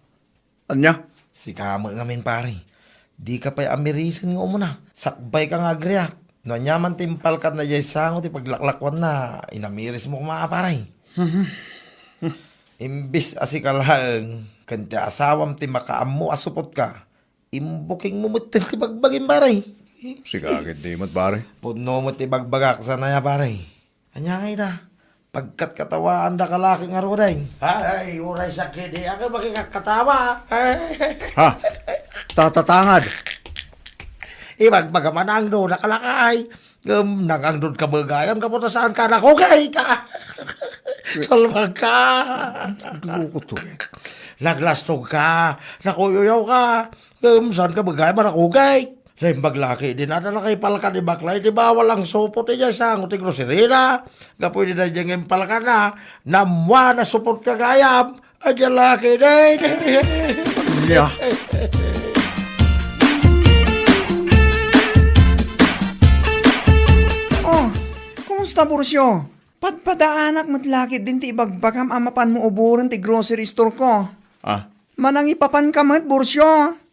Anya? Si kamo ngamin paray. Di ka pa'y amirisin nga umuna. Sakbay ka nga agriak. No nyaman timpal ka na dya sango ti paglaklakwan na inamiris mo kumaaparay. Imbis asikalang kanti asawam ti makaam mo asupot ka. Imbuking mo mutin ti bagbagin paray. Sikagit di mat pare. Puno mo ti bagbagak sa naya paray. Anya nga ita. Pagkat katawaan da kalaki nga ruday. Ay, uray sakit. Di ako makikakatawa. Ha? Tatatangad. Ibagbagaman ang doon nakalakay. Nangang doon ka bagayam kapunta saan ka nakugay ka. Salwag ka. Luko to Naglastog ka. Nakuyuyaw ka. Saan ka bagayam nakugay. Lembag laki din na kay palka ni baklay. Di bawal ang supot niya sa nguting grocery na. Kapoy na dyan yung palka na. Namwa na supot ka gayam. Adyan laki din. Yeah. Oh, kumusta Borsyo? Padpadaanak matlakit din ti ibagbagam amapan mo uburan ti grocery store ko. Manang ipapan ka mat Borsyo.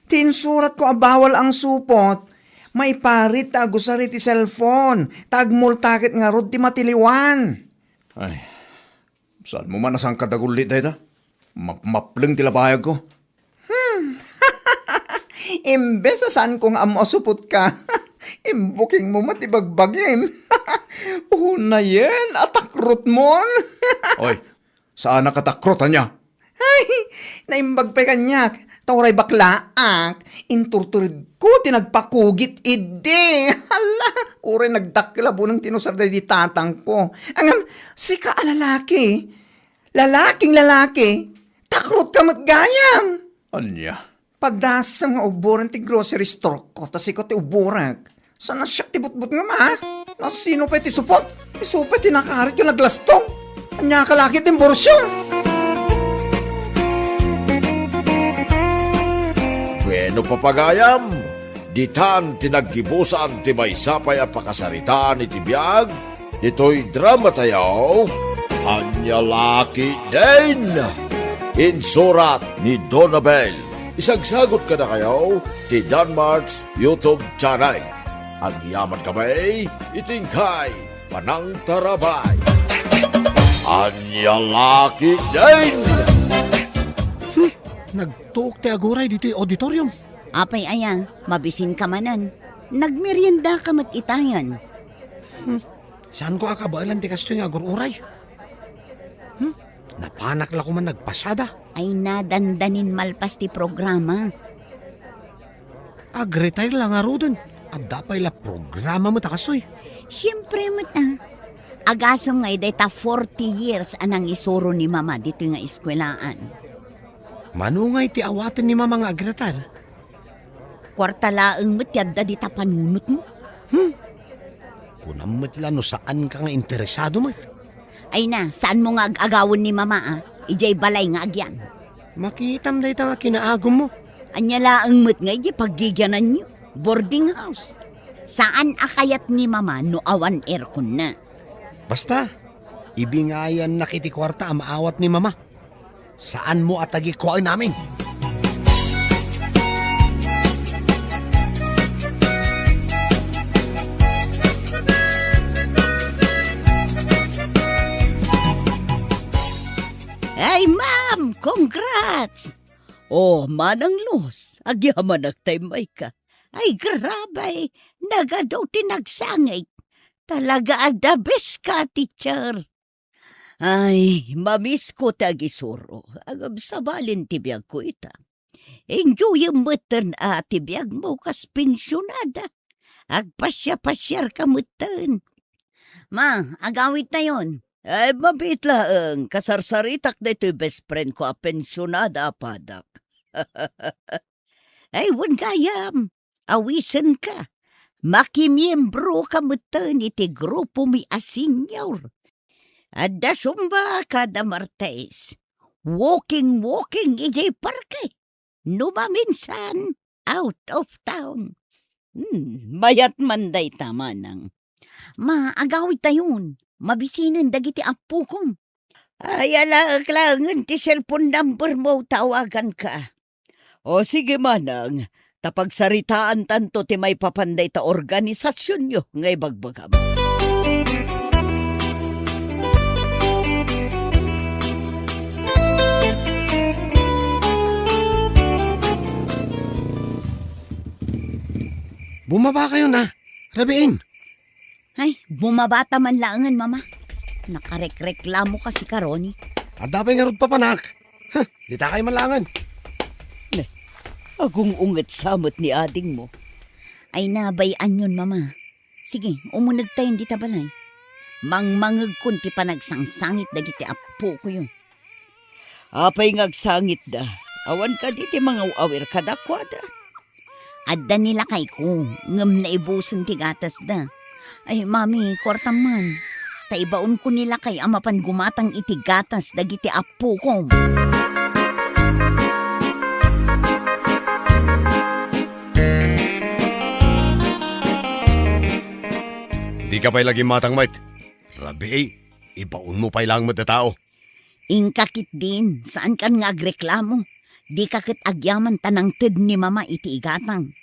Tinsurat ko abawal ang supot. Maiparit ta agusari ti cellphone. Tagmultakit nga rod ti matiliwan. Ay, saan mo man asang kadagulit dahil mapling tilapayag ko. Imbes sa saan kong amasupot ka. Imbuking mo matibagbagin. Na yan, atakrot mo. Oy, saan nakatakrot niya? Ay, naimbag pa kanyak. Tauray baklaak. Inturturid ko, tinagpakugit ide. Hala, uray nagdaklabo ng tinusarday di tatang ko. Angam, sika lalaki. Lalaking lalaki. Takrot ka matgayam. Anya, Padasam nga uburan ti grocery store ko, tas ikaw ti uburag. Sana siya ti butbut nga ma? Sino pa ti supot? Isupay ti nakarit yung naglastong. Anya kalakit yung borsyon. Bueno papagayam, ditan tinaggibusan ti maysapay a pakasaritaan iti biag, dito'y drama tayaw, Anya Laki Din. Insurat ni Donabel. Isagsagot ka na kayo ti Danmarks YouTube channel. Ang yaman kamay, itingkay, panang tarabay. Anya Laki Din. Nagtuok ti aguray dito auditorium. Apay aya, mabisin ka manan. Nagmerienda ka itayan. Saan ko akabailan ti kasto yung agururay? Napanak la ko man nagpasada. Ay nadandanin malpas ti programa. Ag-retire lang nga rodan. At dapay la programa mo takastoy. Siyempre mo ta. Agasam nga iday ta 40 years anang isuro ni mama dito nga eskwelaan. Manungay ti awatin ni mama nga ag-retire. Kwarta laeng mo't yadda di ta panunot mo. Kunamot la no saan ka nga interesado mo. Ay na, saan mo nga agawon ni mama Ijay balay nga agyan. Makitam na ita nga kinaagom mo. Anya laeng mo't nga ijay paggigyanan nyo. Boarding house. Saan akayat ni mama no awan aircon na? Basta, ibingayan na kiti kwarta ang maawat ni mama. Saan mo atagi kuhain namin? Ay, ma'am! Congrats! Oh, manang los. Agyaman nagtaymay ka. Ay, grabe. Nagadaw tinagsangay. Talaga adabes ka, teacher. Ay, mamis ko tagisuro. Agam sabalin tibiyag ko ita. Enjoy yung mutan tibiyag mo kas pensyonada. Agpasya-pasyar ka mutan. Ma, agawit na yon. Ay, mabit lang. Kasarsaritak na ito'y best friend ko pensyonada padak. Ay, wan gayam. Awisan ka. Makimiyembro ka mutan iti grupo mi asinyaw. Adda sumba kada Martes. Walking ijay parke. Numaminsan out of town. Mayat manday tama nang. Agawit tayon. Mabisinan dagiti apo ko. Ay, alag-langan ti cellphone number mo tawagan ka. O sige manang, tapagsaritaan tanto ti may papanday ta organisasyon nyo ngay bagbagam. Bumaba kayo na. Rabiin. Ay, bumabata man langan, mama. Nakarekreklamo kasi karoni. At dapay nga rod papanak. Di ta kayo malangan. Agong unget samot ni ading mo. Ay nabayan yun, mama. Sige, umunag tayo di tabalay. Mangmangag kun ti panagsangsangit dagiti apo ko yun. Apay ngagsangit da. Awan ka di ti mga awir kadakwada. Adda nila kay ko, ngam na ibusan ti gatas da. Ay, mami, kwarta man. Taibaon ko nila kay amapan gumatang iti gatas dagiti apo ko. Di ka pa'y lagi matang, mate. Rabi, ibaon mo pa'y lang na tao. Ingkakit din, saan kan nga agreklamo? Di kakit agyaman tanang tid ni mama iti igatang.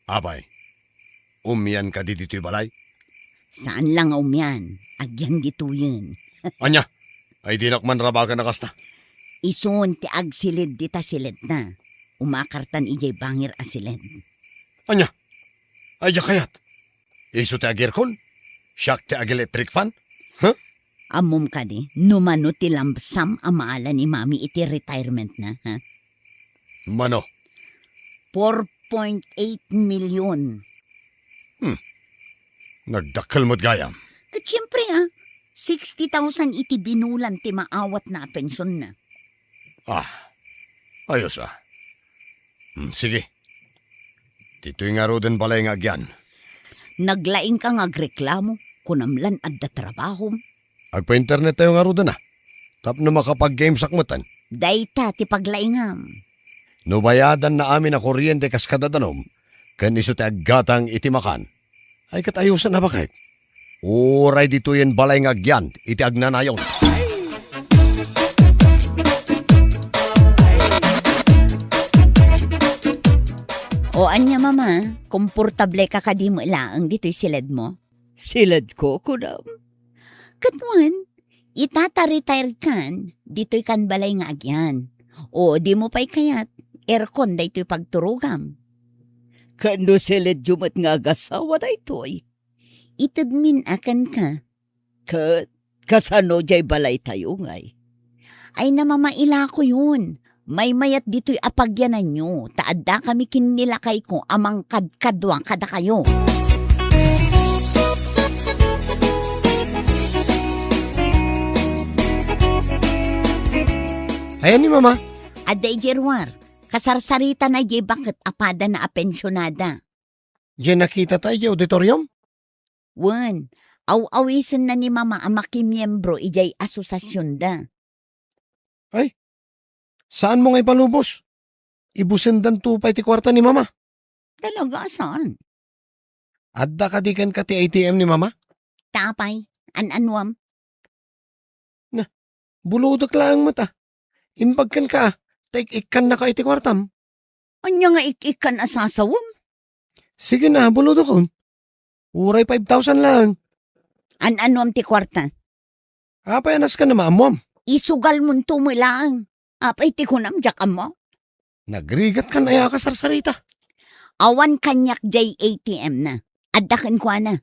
Abay, umyan ka di dito'y balay? Saan lang umyan? Agyan dito yun. Anya, ay dinakman raba ka na kasta. Isun ti agsilid dita silid na. Umakartan ijay bangir asilid. Anya, ay kayat. Iso ti agirkon? Siyak ti ag-electric fan? Huh? Amom ka di, numano ti lambsam amaala ni mami iti retirement na, ha? Mano? 4.8 million. Nagdakkel mo't gayam. At siyempre, 60,000 iti binulan ti maawat na pensyon na. Ayos Sige. Dito'y nga ro din balay nga agyan. Naglaing ka nga agreklamo kunamlan adda trabaho. Agpa-internet tayo nga ro din Tap na makapag-game sakmutan. Dayta ti paglaingam. No bayadan na amin na kuryente kas kadadanom, kan iso ti aggatang itimakan. Ay katayusan na ba kahit? Uray dito yan balay nga agyan, iti agnanayon. O anya mama, komportable ka kadi mo laang dito'y silid mo? Silid ko, kunam. Katwan, itata-retire kan, dito'y kan balay nga agyan. O di mo pa'y kayat, aircon da ito'y pagturugam. Kano silid jumat nga agasawa da ito'y? Itadmin akan ka. Kasano jay balay tayo ngay? Ay namamaila ko yun. May mayat dito'y apagyanan nyo. Taadda kami kinilakay ko amang kadkadwang kada kayo. Ayan ni mama. Aday Jerwar, kasarsarita na jay bakit apada na apensyonada. Yan nakita tayo sa auditorium? Wan, aw-awisan na ni mama ang makimiyembro ijay asosasyon da. Saan mo nga ipalubos? Ibusendan to pa iti kwarta ni mama. Talaga saan? Adda ka di kan ka ti ATM ni mama? Tapay, an-anwam. Buludak lang mo ta. Imbagkan ka, taik-ikan na ka iti kwartam. Anya nga ikikan asasawam? Sige na, buludok kon. Uray 5,000 lang. An-anwam ti kwarta. Apayanas ka na maamuam. Isugal mo mo lang. Apay ti kunam jakam mo. Nagrigat ka na ya ka sarsarita. Awan kanyak jay ATM na. Addakan ko na.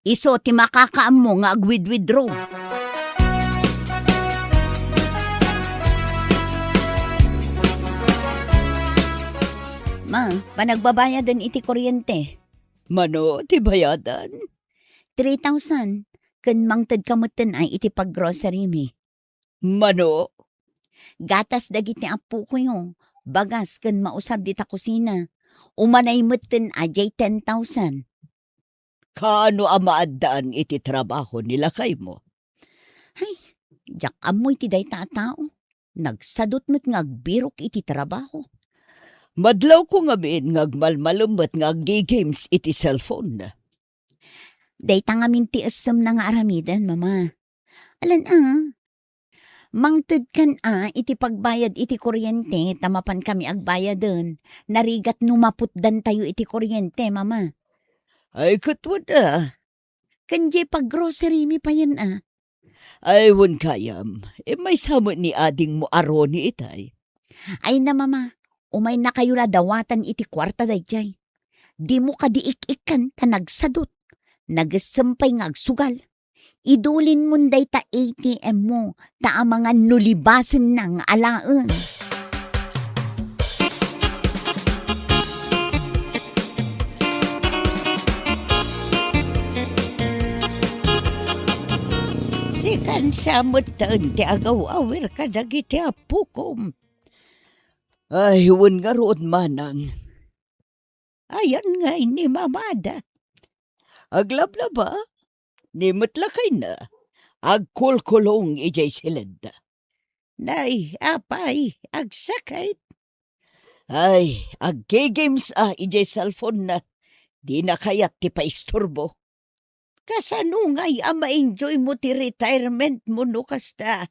Iso ti makakaam mo nga agwid-withdraw. Ma, panagbabayadan iti kuryente. Mano, ti bayadan? 3,000. Kan mangtad kamutan ay iti pag-grocery mi. Mano? Gatas dagiti apo ko yung. Bagas kan mausab di ta kusina. Umanay mutin ajay 10,000. Kaano amaadaan iti trabaho nila kay mo? Ay, jak amoy ti day tao. Nagsadot mo't ngagbirok iti trabaho. Madlaw ko nga bin ngagmalmalumot ngagi-games iti cellphone na. Day tangamin ti asam na nga aramidan, mama. Alan mangted kan iti pagbayad iti kuryente, tamapan kami agbayadon. Narigat numaputdan tayo iti kuryente, mama. Ay, katwada. Kanje pag-grocery mi pa yan, Ay, wun kayam. May samot ni ading mo aroni itay. Ay na, mama. Umay na kayo na dawatan iti kwarta dayjay. Di mo kadiik-ikan ta nagsadot. Nagasampay nga agsugal. Idulin mo day ta ATM mo, ta ang mga nulibasin ng alaan. Sikan sa mutan, ti agaw-awir ka dagiti apukom. Ay, huwag nga roon manang. Ayan nga ni mamada. Aglablaba. Nimutlakay na, agkulkulong ijay silid. Nay, apay, agsakit. Ay, aggigames ijay cellphone na, di na kayat ti paisturbo. Kasano nga'y ma-enjoy mo ti retirement mo no kasta.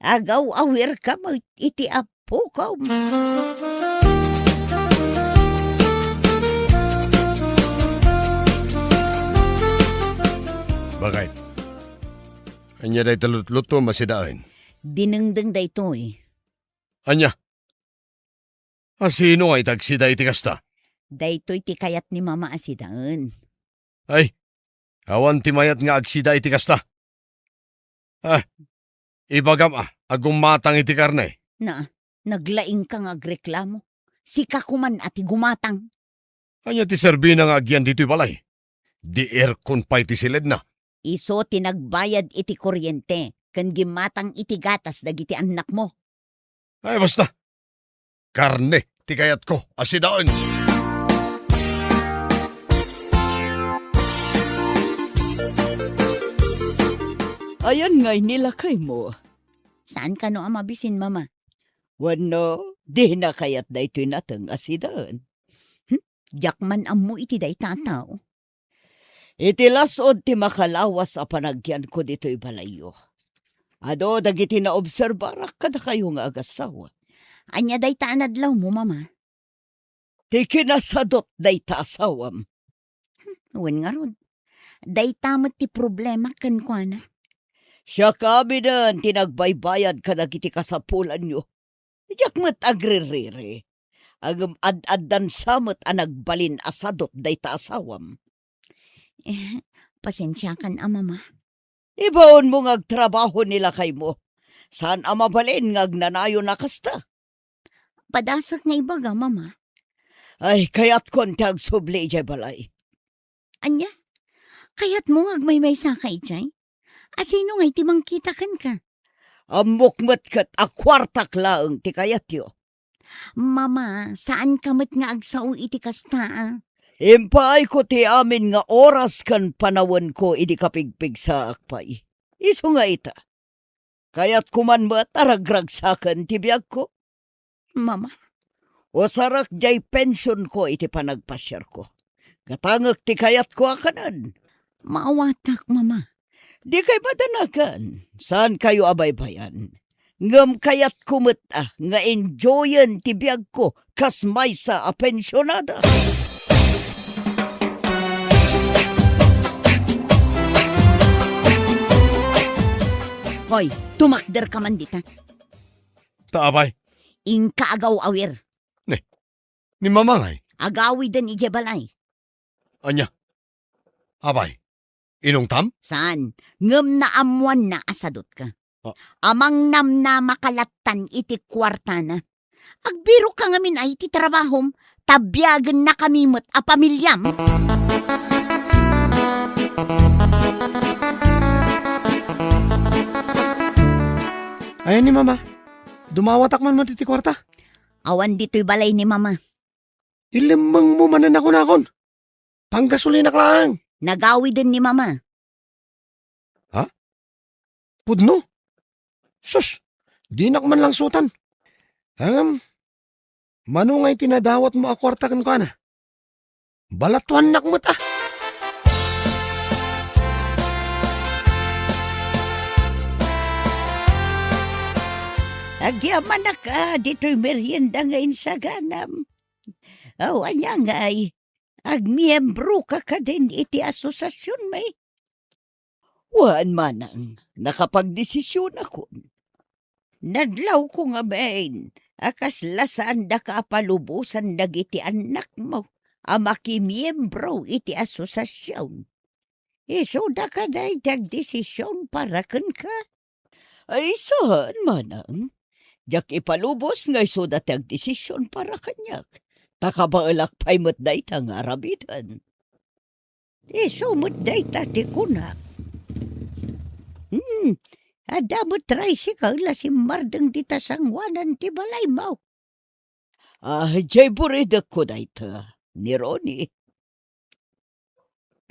Agaw-awir ka mo iti apo ka. Bakit? Anya day talutluto masidaan. Dinengdeng day to Anya? Sino ay tagsida iti kasta? Day to'y ti kayat ni mama asidaan. Ay, awan ti mayat nga agsida iti kasta. Ibagam agumatang iti karne. Na, naglaing kang agreklamo. Sika kuman ati gumatang. Anya ti serbina nga agyan dito'y balay. Di aircon pa iti silid na. Iso tinagbayad iti kuryente, kan gimatang iti gatas dagiti anak mo. Ay basta, karne, ti kayat ko asidaan. Ayan nga'y nilakay mo. Saan ka no ang mabisin, mama? Wano, di na kayat da ito'y natang asidaan. Jakman mo iti day tataw. Iti lasod ti makalawas a panagyan ko dito'y balayo. Ado, dagiti na obserbarak kada kayo nga agasawa. Anya day taanadlaw mo, mama. Ti kinasadot day taasawam. Uwan nga ron. Day tamat ti problema kan kwa na. Siya kami nan tinagbaybayad ka dagiti kasapulan nyo. Iyak mat agririri. Agam ad-addan samot a nagbalin asadot day taasawam. Pasensya kan, mama. Ibaon mo ngagtrabaho nila kay mo. Saan ang mabalin ngagnanayo na kasta? Padasak nga ibaga, mama. Ay, kaya't kontag subli jay balay. Anya? Kaya't mo agmay-may sakay jay? Asino nga'y timang kita kan ka? Amukmat kat akwartak laang ti kayat yo. Mama, saan kamot nga agsaw iti kasta? Impay ko ti amin nga oras kan panawon ko idi kapigpig sa akpay. Iso nga ita. Kaya't kuman ba taragragsakan ti biyag ko? Mama. O sarak jay pension ko iti panagpasyar ko. Katangak ti kayat ko akanan. Maawatak, mama. Di kay madanagan. Saan kayo abaybayan? Ngam kayat kumot nga enjoyan ti biyag ko kas may sa a pensionada. Hoy, tumakder ka man dita. Taabay, Inka agaw awir. ni mamangay. Agawi den ije balay. Anya, abay, inong tam? Saan? Ngem na amuan na asadot ka. Amang nam na makalatan iti kwarta na. Agbiro ka ngamin ay iti trabahom, tabyagan na kamimot a pamilyam. Ayan ni mama, dumawatak man mo titi kwarta. Awan dito'y balay ni mama. Ilimang mo mananakon-akon. Panggasolina lang. Nagawi din ni mama. Pudno. Sus, di nak man lang sutan. Manungay tinadawat mo a kwarta kan ka na. Balatuan nak mo ta. Agyaman na ka, dito'y merienda ngayon sa ganam. Anya nga'y, agmiyembro ka din iti asosasyon may. Waan manang, nakapagdesisyon ako. Nadlaw ko nga main, akas lasaan da ka palubusan dagiti anak mo, makimiyembro iti asosasyon. Iso da ka day tagdesisyon para kan ka. Ay saan manang? Jak ipalubos ngay so datag desisyon para kanyak. Takabaalak pa'y matday tang arabitan. Iso matday tati kunak. Ada mo tricycle la si Mardang dita sangwanan ti balay mo. Jay buridak ko da ita, ni Ronnie.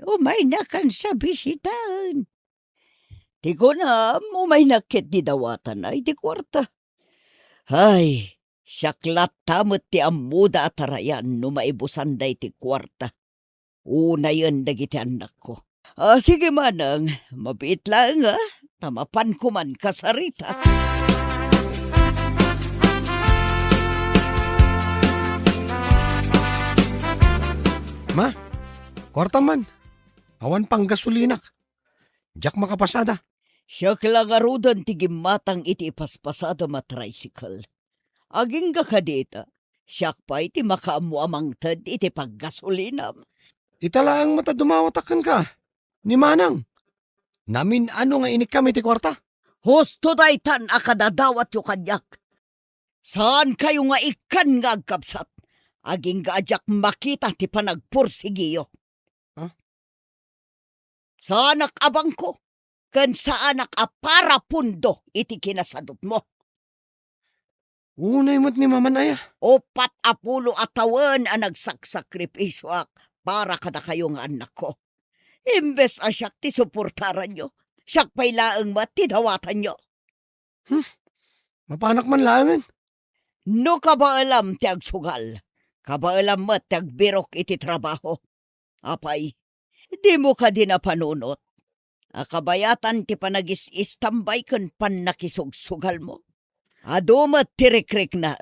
Umay na kan sa bisitaan. Ti ko na, umay nakit di dawatan ay di kwarta. Ay, syaklat tamot ti amuda atarayan no maibusan day ti kwarta. Una yun dagiti anak ko. Sige manang, mabiit lang tamapan ko man kasarita. Ma, kwarta man. Awan pang gasolinak. Jak makapasada. Siya kalagarudan ti gimatang iti ipaspasada matricycle. Aging gakadita, siyak pa iti makaamuamangtad iti paggasolinam. Italaang mata dumawatakan ka. Ni Manang. Namin ano nga inik kami ti kwarta? Husto daytan akadadawat yu kanyak. Saan kayo nga ikan nga agkapsat? Aging gaajak makita ti panagpursigiyo. Saanak abang ko? Kan saanak apara pundo iti kinasadot mo? Unay mo't ni mamanaya. 4 taon ang nagsaksakripisyo para kada kayong anak ko. Imbes a siyak ti suportaran nyo, siyak pa'y laang matidawatan nyo. Mapanak man langan. No ka ba alam ti agsugal? Ka ba alam mo ti agbirok iti trabaho? Apay, di mo ka din napanunot. Akabayatan ti panagis-istambay kun pan nakisugsugal mo. Adumat ti rikrik na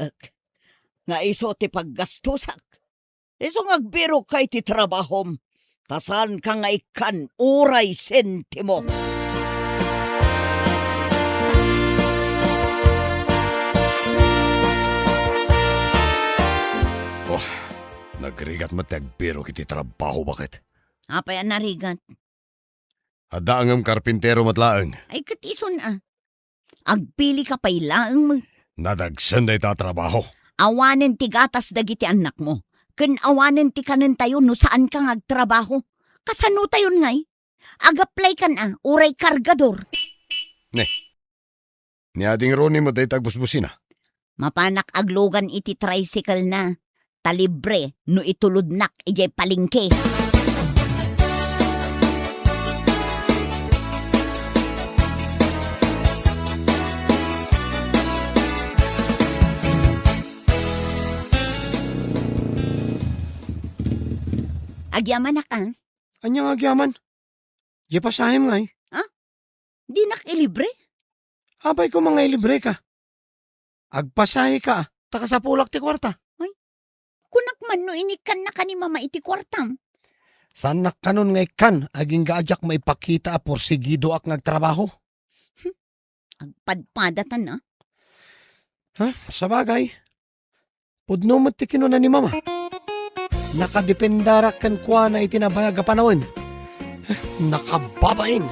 nga iso ti paggastusak. Iso nga agbirok kay ti trabahom. Tasan ka nga ikan uray sentimo. Nagrigat mo tagbiro kiti trabaho bakit? Apay ang narigat. Adaangam karpintero matlaang. Ay katison Agpili ka pa'y laang mo. Nadagsan day ta trabaho. Awanen ti gatas dagiti anak mo. Kun awanen ti kanan tayo no saan kang agtrabaho. Kasano tayo ngay? Ag-apply ka na, uray kargador. Ni ading Ronnie mo day tagbusbusin na. Mapanak aglogan iti tricycle na. Talibre no ituludnak ijay palingke. Agyaman na ka? Anyang agyaman? Di pasahim ngay. Di nak ilibre? Abay ko mga ilibre ka. Agpasahe ka, takasapulak ti kwarta. Kunak man no inikan na ka ni mama iti kwartam. Sanak kanon ngay kan, aging gaajak maipakita porsigido ak ngagtrabaho. Agpadpadatan na. Sabagay. Pudno mo't ti kinuna ni mama. Nakadependara kan kwa na itinabayag a panawin. Nakababain.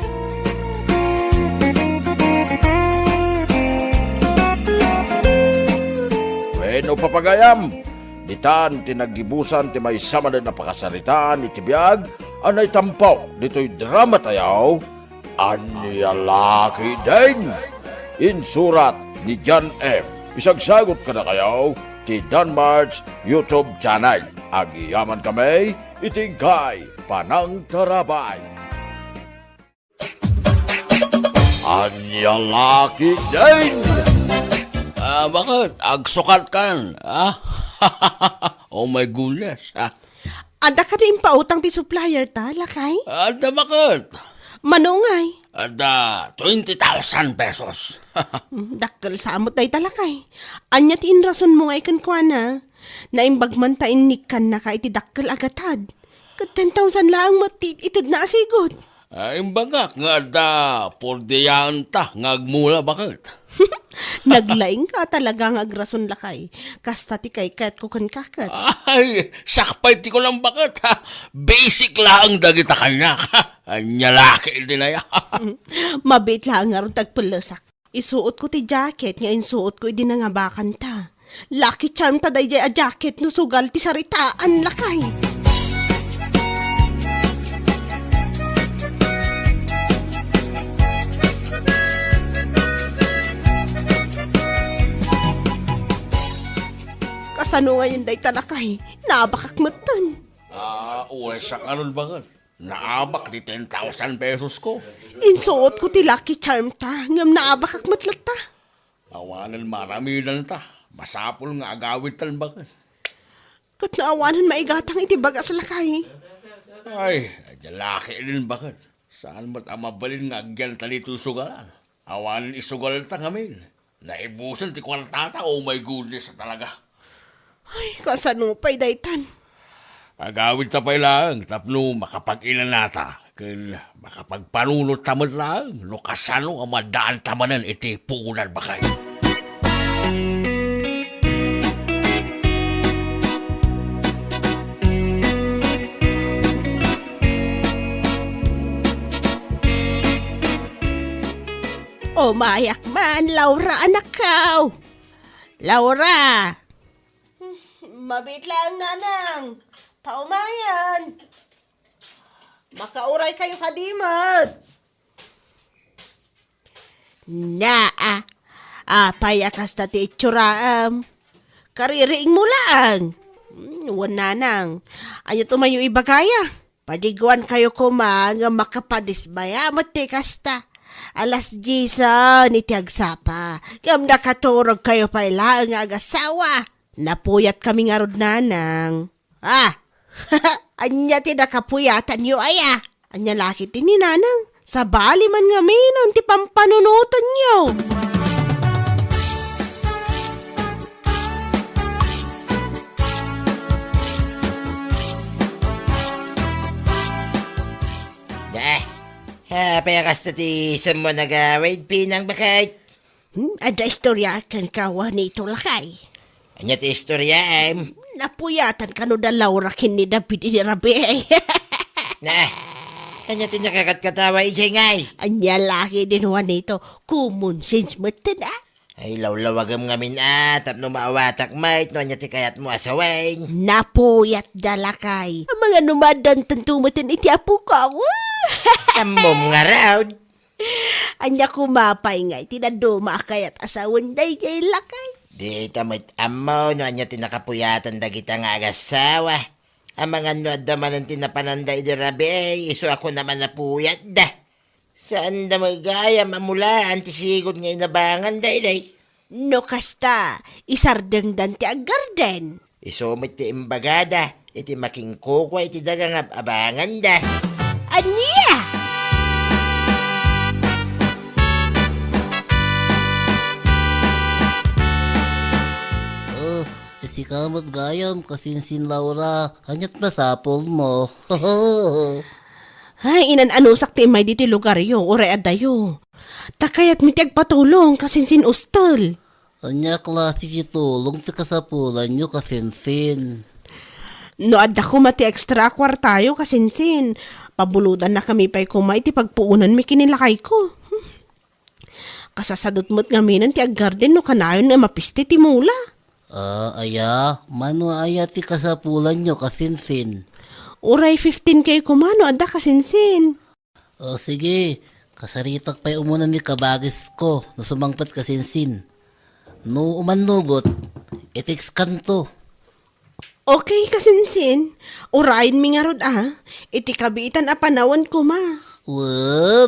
Bueno, papagayam, ditan tinagibusan ti may sama na napakasaritaan iti biyag, anay tampaw, dito'y drama tayaw, anyalaki din. Insurat ni John F. Isagsagot ka na kayaw, ti Danmar's YouTube channel. Agiyaman kami, itingkay panang tarabay. Anyalaki din! Bakit? Agsukat kan? Oh my goodness. Ada ka rin pautang ti supplier ta, lakay? Ada bakit? Manungay. Ada 20,000 pesos. Dakkel samot day talakay. Anya ti inrason mo ngay kankwana. Naimbagman ta inikan na ka iti dakkel agatad. Kat 10,000 lang matid itid na asigod. Imbagak nga ada pordiyan ta ngagmula bakit? Naglaing ka talaga nga agrason lakay. Kasta ti kay kat kukan kakat. Ay, sakpay ti ko lang bakit ha? Basic lang dagita kanya. Anyalaki din na yan. Mabit lang nga ron tagpulasak. Isuot ko ti jacket nga insuot ko idinangabakan ta. Lucky charm ta day a jacket no sugal ti saritaan lakay. Kasano ngayon day talakay? Nabakak matan. Uwes sa kanon bakit? Naabak di 10,000 pesos ko. Insuot ko ti lucky charm ta. Ngam naabakak matlat ta. Awanan maramidan ta. Masapol nga agawit tal bakit? Kat naawanan maigatang iti bagas lakay. Ay, lalaki din bakit? Saan ba't ang mabalin nga agyan talito sugalan? Awanan isugal ta ngamin. Naibusan ti kwartata, oh my goodness talaga. Ay, kasano pa'y daytan. Agawid ta pa lang, tapno makapag-ilan nata. Kaya makapagpanunot tamad lang, no kasano ang madaan tamanan iti puunan bakay. O mayak man, Laura anak kaw. Laura! Mabit lang, nanang. Paumayan. Makauray kayo kadimot. Apay akas na ti itsuraam. Kaririing mo lang. Wala nang. Ayaw tumayo ibagaya. Padiguan kayo kuma nga makapadisbaya mo ti kasta. Alas 10 ni ti agsapa. Gam nakaturog kayo pa ila ang agasawa. Napuyat kami nga rod nanang. Anya ti nakapuyatan yu aya. Anya laki ti ni nanang. Sa bali man nga minang ti pampanunutan nyo. Payakas na ti sa mo nagawid pinang bakit. Ada istorya kan kawa nito lakay. Anya ti istorya Napuyatan ka no da Laura kini David Rabi. Anya ti nakakatkatawa ngay. Anya laki din nito. Common sense mo na. Ay lawlawagam ngamin tapno maawatak mait no anya ti kayat mo asaway. Napuyat dalakay. Ang mga numadan tantumatin iti apo ka. Amom nga raw. Anya kumapay nga iti naduma kayat asawan day kay lakay. Di tamit amo no anya ti nakapuyatan dagita nga agasawa. Ang mga no adaman ang tinapananday di rabi iso ako naman napuyat da. Saan da magaya mamula antisigod nga inabangan day. No kasta, isardeng dan ti agarden. Isumit ti imbagada, iti making kukwa iti dagang abangan da. Anya! Si kamot gayam kasinsin Laura, hanyat masapol mo. Ay, inan-anusak ti may diti lugar yo, ore adayo. Takayat mitiag patulong kasinsin ustol. Anya klase si tulong sa kasapulan nyo kasinsin. No adda ko mati extra kwartayo kasinsin. Pabuludan na kami pa'y kumay ti pagpuunan mi kinilakay ko. Kasasadot mo't ngaminan ti aggarden no kanayon na mapiste ti mula. Aya, mano aya ti kasapulan nyo kasinsin. Uray 15K kumano adda kasinsin. Sige, kasaritak pa'y umunan ni kabagis ko no sumangpat kasinsin. No umanugot, itiks kanto. Okay kasinsin, urayin mi nga rod iti kabiitan a panawan ko ma.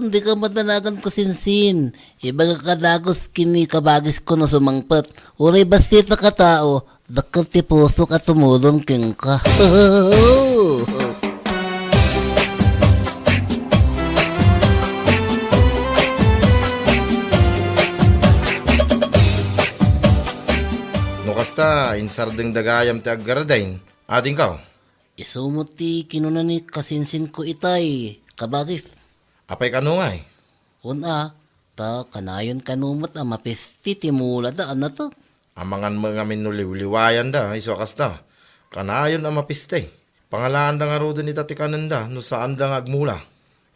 Di ka madanagan ko sinsin. Iba ka kadagos kini kabagis ko na sumangpat. Uray basti sa katao, dakal ti puso ka tumulong king ka. No kasta, insardeng dagayam ti aggardain. Ading ka. Isumot ti kinunan ni kasinsin ko itay, kabagis. Apay kano nga ta kanayon kanumot ang mapisti ti mula daan na to. Amangan mga minuliwliwayan da, iso kasta. Kanayon ang mapiste. Pangalaan da nga ro ni tatikanan da, no saan da nga agmula.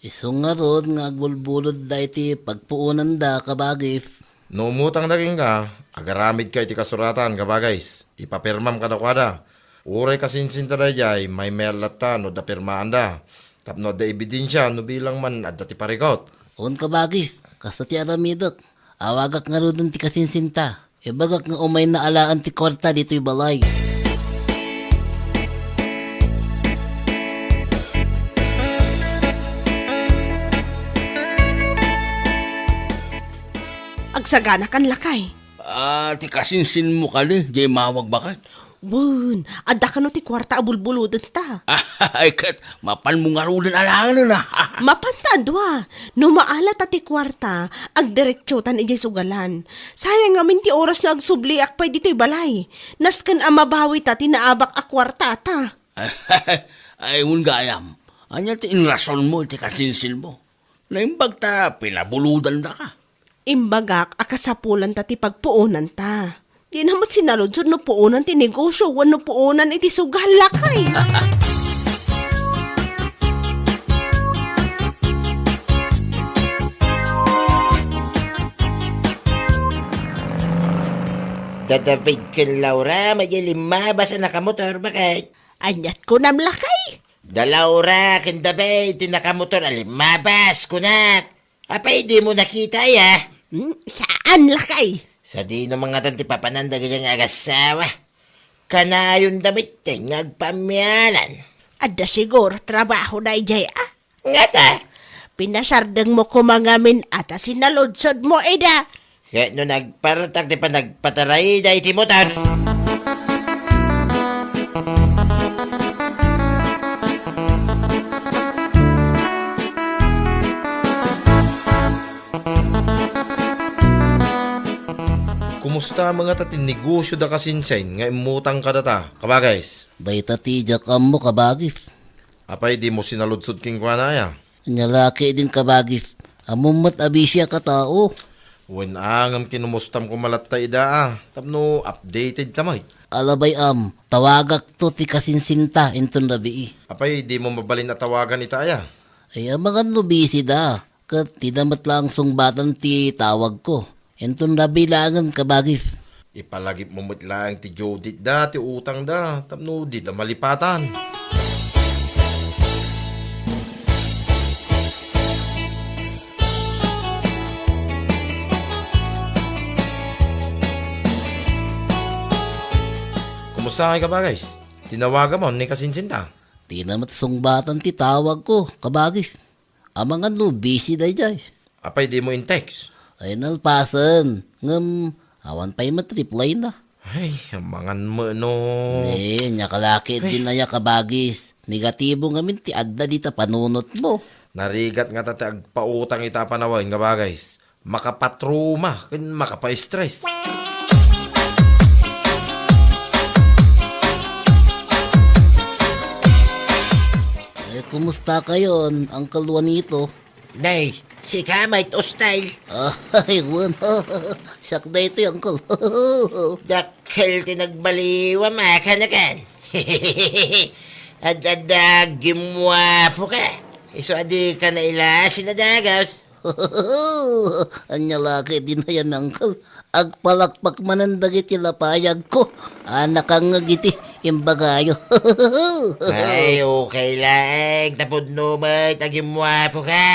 Iso nga rod nga agbulbulod da iti pagpuunan da kabagis. No umutang daging ka, agaramid ka iti kasuratan kabagais. Ipapirmam ka da kwada. Uray kasinsin ta da jay, may merlata no da pirmaan da. Tapno da ebidensya no bilang man at dati parikot. Kabagis, kasta ti aramidok. Awagak nga ron ti kasinsinta. Ibagak nga umay na alaan ti kwarta dito'y balay. Agsagana kan lakay. Ti kasinsin mo ka ni, jay mawag bakat. Bun, adda ka no ti kwarta abulbuludan ta. Ay kat, mapan mo nga rin alangan na. Mapantaan dua, no maalat ti kwarta, agdiretsotan ijay sugalan. Sayang ngamin ti oras na agsubli akpay dito'y balay. Naskan amabawi ta tinaabak a kwarta ta. Ay, gayam. Anya ti inrason mo, ti kasinsin mo. Naimbag ta, pinabuludan na ka. Imbagak, akasapulan ta ti pagpuunan ta. Di naman sinaludsod no puunan ti negosyo, wano puunan iti sugal lakay. David ken Laura, may lima ba sa nakamotor bakit? Anyat ko nam lakay. Da Laura ken David, ti nakamotor alimabas kunak. Apay di mo nakita ya. Saan lakay? Sa di no mga tanti papananda kanyang agasawa. Kanayon damit ngagpamyanan. Ada siguro trabaho na ijay Nga ta. Pinasardeng mo kumangamin at sinaludsod mo ida. Kaya no nagpartak di pa nagpataray da itimutan. Kumusta mga tatin negosyo da kasinsain nga imutang ka data, kabagays? Dayta ti jakam mo kabagis. Apay di mo sinaludsod king kwanaya. Nyalaki din kabagis. Amumat abisya ka tao. Wen angam kinumustam ko malatay da tapno updated tamay. Alabay tawagak to ti kasinsinta inton labi. Apay di mo mabalin na tawagan itaya. Ay mga busy da. Kat tinamat lang sungbatan ti tawag ko. Inton labi langan kabagis. Ipalagip mo lang ti Judith da, ti utang da, tapno di da malipatan. Kumusta kayo kabagis? Tinawagan mo ni kasinsinta? Di namat sungbatan ti tawag ko, kabagis. Amangan busy day jay. Apay di mo in text? Ay nalpasan. Awan pa'y matriply na. Ay, amangan mo no. Nyakalaki din na kabagis. Negatibo ngamin ti adda dita panunot mo. Narigat nga tati agpautang ita panawin nga bagayis. Makapatruma, makapa-stress. Kumusta kayo, Uncle Juanito? Nay, si Kamay to style. Ay, wala. Siyak na ito, Uncle. Dakil tinagbaliwa makanakan. Ad gimwapo ka. Iso adi ka na ila sinadagas. Anya laki din na yan, Uncle. Agpalakpak manandagit yung lapayag ko. Anak ang ngagiti, imbagayo. Ay, okay lang. Tapod no ba, tagimwapo ka.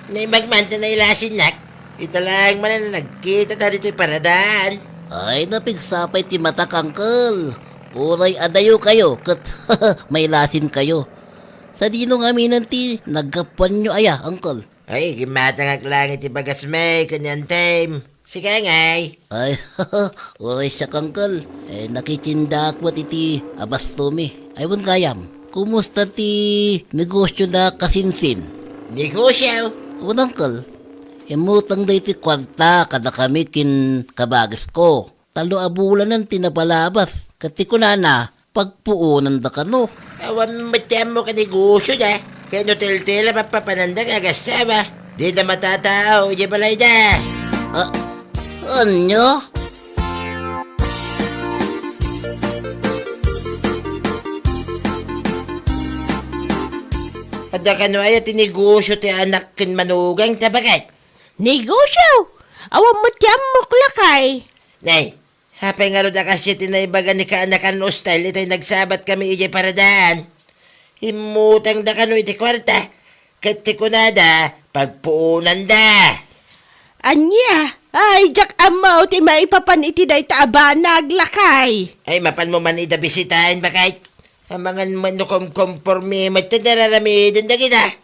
Naimagmanta na ilasin nak. Ito lang man na nagkita na dito'y paradaan. Ay, napigsapay ti matak, Uncle. Uray adayo kayo, kat may lasin kayo. Sa dino nga minanti, nagkapuan nyo aya, Uncle. Ay, gimatangak lang iti bagas may kanyan time. Sige ngay. Ay, uray siya, Uncle. Nakichindak mo iti abastumi. Ay, wan kayam. Kumusta ti negosyo na kasinsin? Negosyo? Wan, Uncle. Imutang da iti kwarta kada kami kin kabagis ko. Talo abulan ng tinapalabas. Kati ko na pagpuunan da kano. Awan matiyam mo ka negosyo da. Kaya no tila mapapanandang agasawa. Di na matatao, di balay da. Anyo? Ada ka no ay tinegosyo ti anak kin manugang tabagat. Negosyo? Awan matiyam mo klakay. Nay, hapay nga ro da kasi tinaibagan ni kaanakan no style itay nagsabat kami ijay paradaan. Himutang da kano iti kwarta. Kati ko na da, pagpuunan da. Anya? Ay, jak amaw ti maipapan iti day taaba naglakay. Ay, mapan mo man ida bisitahin ba kahit? Amangan man no komporme matadararamidin da kita.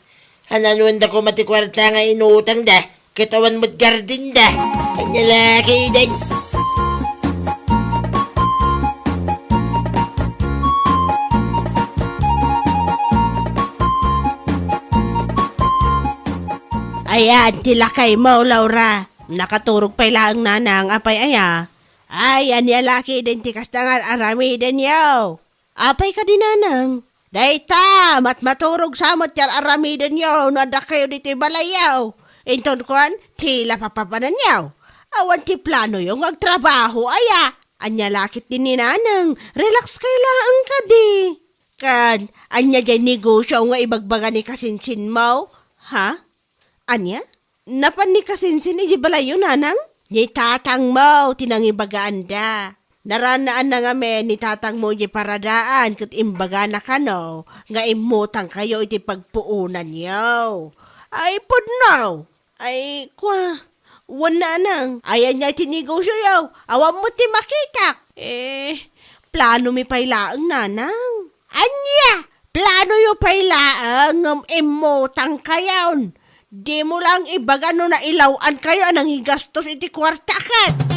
Hananuan da ko mati kwarta nga inutang da. Kitawan mo't garden da. Kanya laki din. Ayan, tilakay mo, Laura. Nakaturog pa lang nanang apay aya. Ay, anya laki identikas tangan arami din yaw. Apay ka din nanang. Dayta, maturog samot yar arami din yaw. Nada kayo dito balayaw. Inton kuan, tila papapanan yaw. Awan ti plano yung magtrabaho aya. Anya lakit din ni nanang. Relax kay lang ka di. Kan, anya dyan negosyo nga ibagbaga ni kasinsin mo. Ha? Anya? Napan ni kasinsin iji balayo nanang? Ni tatang mo, tinangibagaan da. Naranaan na nga me ni tatang mo iji paradaan kat imbaga na kano. Nga imutang kayo iti pagpuunan yaw. Ay, pudnaw. Ay, wala nang. Ayan niya tinegosyo yaw. Awan mo ti makita. Plano mi pailaang nanang. Anya, plano yu pailaang imotang kayaon. Di mo lang ibagano na ilawan kayo anang igastos iti kwarta kat.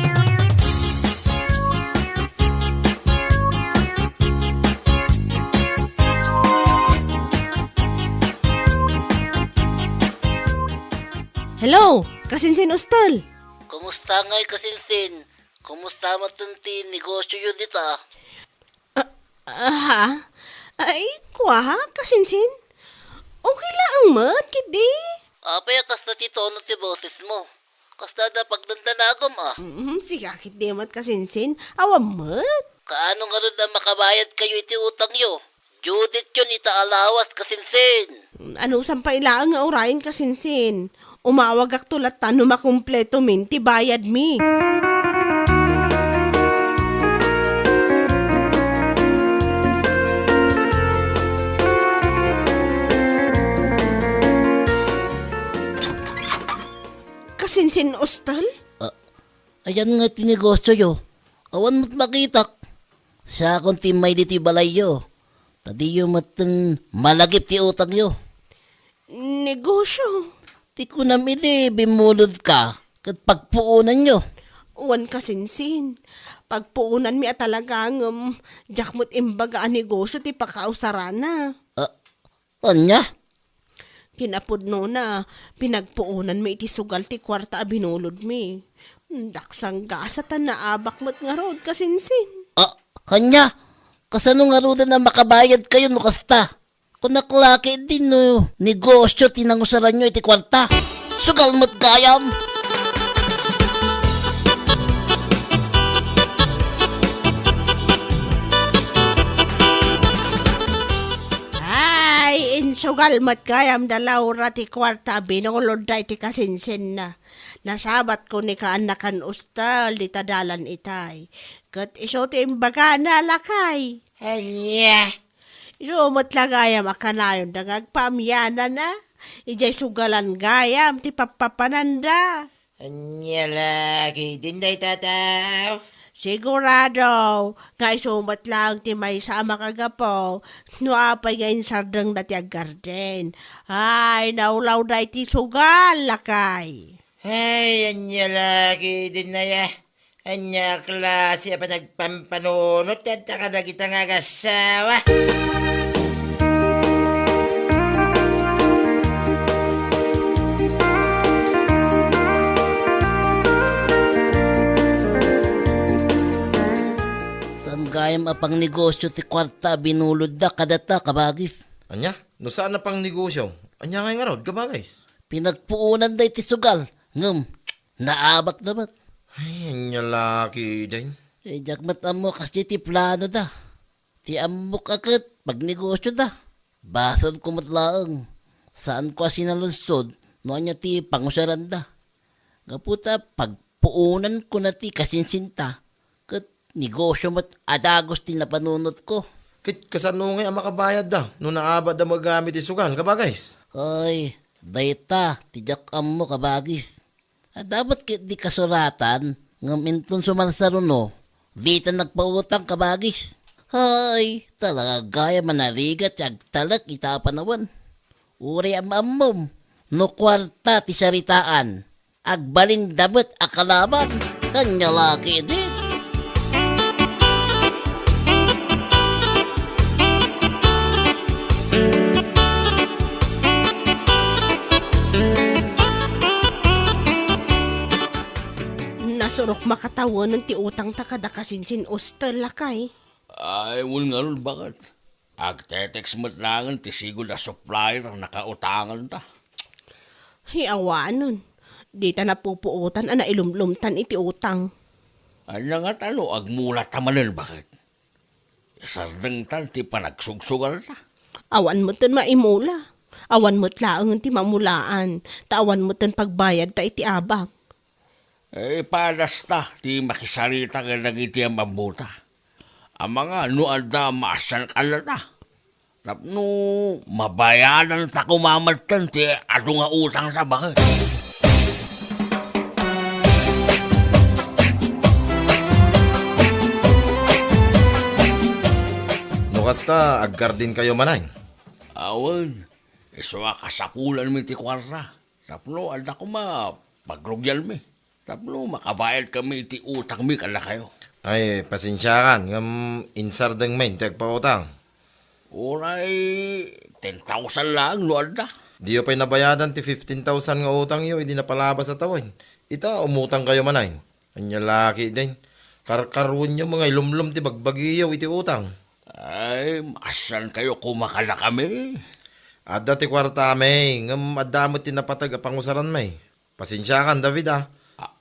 Hello, kasinsin Ustal. Kumusta nga'y kasinsin? Kumusta matunti negosyo yun dita? Ay, kasinsin? Okay lang mat, kidi. Apay, kasta ti tono ti boses mo. Kasta da pagdandanagom Siga, kidi mat kasinsin. Awam mat. Kaano nga rin na makabayad kayo iti utang yo? Judith yun ita alawas kasinsin. Ano sampay lang nga orayin kasinsin? Umawag ak tulatan no makumpleto min, ti bayad mi. Kasinsin Ustal? Ayan nga tinegosyo yo. Awan mo't makitak. Siya akong timay diti balay yo. Tadi yo matang malagip ti utang yo. Negosyo? Ti ko namili, bimulod ka. Kat pagpuunan nyo. Uwan kasinsin. Pagpuunan mi at talagang jakmut imbaga ang negosyo ti pakausarana. Anya? Kinapudno na, pinagpuunan mi iti sugal ti kwarta a binulod mi. Daksang gasatan na abak mo't nga rod kasinsin. Kanya? Kasano nga rod na makabayad kayo no kasta? Kung naklaki din no, negosyo tinangusaran nyo iti kwarta. Sugal mo't gayam. Ay, insugal mo't gayam da Laura ti kwarta binulod da iti kasinsin na. Nasabat ko ni kaanakan Ustal di tadalan itay. Kat iso ti imbaga na lakay. Anya. Sumot lang gayam akanayon dagagpamyana na. Ijay sugalan gayam ti papapananda. Anya lagi din day tataw. Sigurado, nga isumat lang ti may sama kagapo, no apay ngayon sardang dati ag garden. Ay, naulaw da iti sugal, lakay. Ay, anya lagi din na ya. Anya klase pa nagpampanunot at ka na kita nga kasawa. Saan gayam apang negosyo ti kwarta binulod da kadata kabagis? Anya, no saan na pang negosyo? Anya ngay nga rod, kabagais. Pinagpuunan da iti sugal. Naabak naman. Ay, anya laki din. Jagmat amo kasi ti plano da. Ti amok agad pag negosyo da. Basod ko matlaang. Saan ko sinalunsod no anya ti pangusaran da. Gaputa pagpuunan ko na ti kasinsinta. Kat negosyo mat adagos ti napanunot ko. Kit kasano ngay ang makabayad da no naabad da magamit isugal, kabagais. Ay, dayta, tijak amo kabagis. Dapat di kasuratan, ngaminton sumalsaruno, di ta nagpautang kabagis. Ay, talaga gaya manarigat, yag talag itapanawan. Uri amamom, no kwarta ti saritaan, agbalin dapat akalaban, kanya laki din. Nasurok makatawan ng ti utang takada kasinsin Ustal, lakay. Ay, wala nga rin bakit. Agtetex mo't langan ti sigol na supplier ang nakautangan ta. Hiawa nun. Di ta napupuutan na ilumlumtan iti utang. Anya nga talo, agmulat tamanin bakit. Isardeng tal ti panagsugsugal ta. Awan mo tan maimula. Awan mo't laang ti mamulaan. Tawan mo tan pagbayad ta iti abak. Padas ta, ti makisarita ka nagiti ang mabuta. Ang mga nuada masan kalata. Tapno, mabayadan ta kumamaltan ti ato nga utang sa bakit. kasta, aggar din kayo manay. Awan, isuwa kasapulan mi ti kwarta. Tapno, anda ko pagrugyal mi. Tapno, makabayad kami ti utang mi kala kayo. Ay, pasensyakan, ngam insardeng main, tagpautang. Uray, 10,000 lang, no anda. Di pa'y nabayadan ti 15,000 nga utang yo, hindi napalabas sa tawin. Ita, umutang kayo manay. Anya laki din. Karkarun nyo mga ilumlum ti bagbagiyaw iti utang. Ay, maasan kayo kumakala kami. Adda ti kwarta may, ngam adamot ti napatag pangusaran may. Pasensyakan, David ah.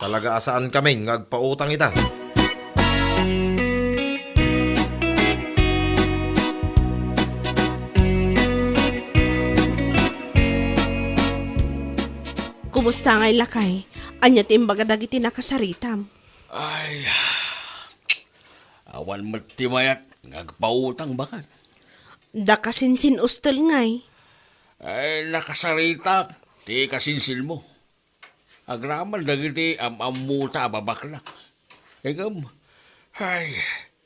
Talaga asaan kami, ngagpautang ita. Kumusta ngay lakay? Anya timbaga dagiti nakasaritam. Ay, awan matimayat, ngagpautang bakan. Da kasinsin ustel ngay. Ay, nakasarita, ti kasinsil mo. Agraman dagiti amuta babaklak. Egam, ay,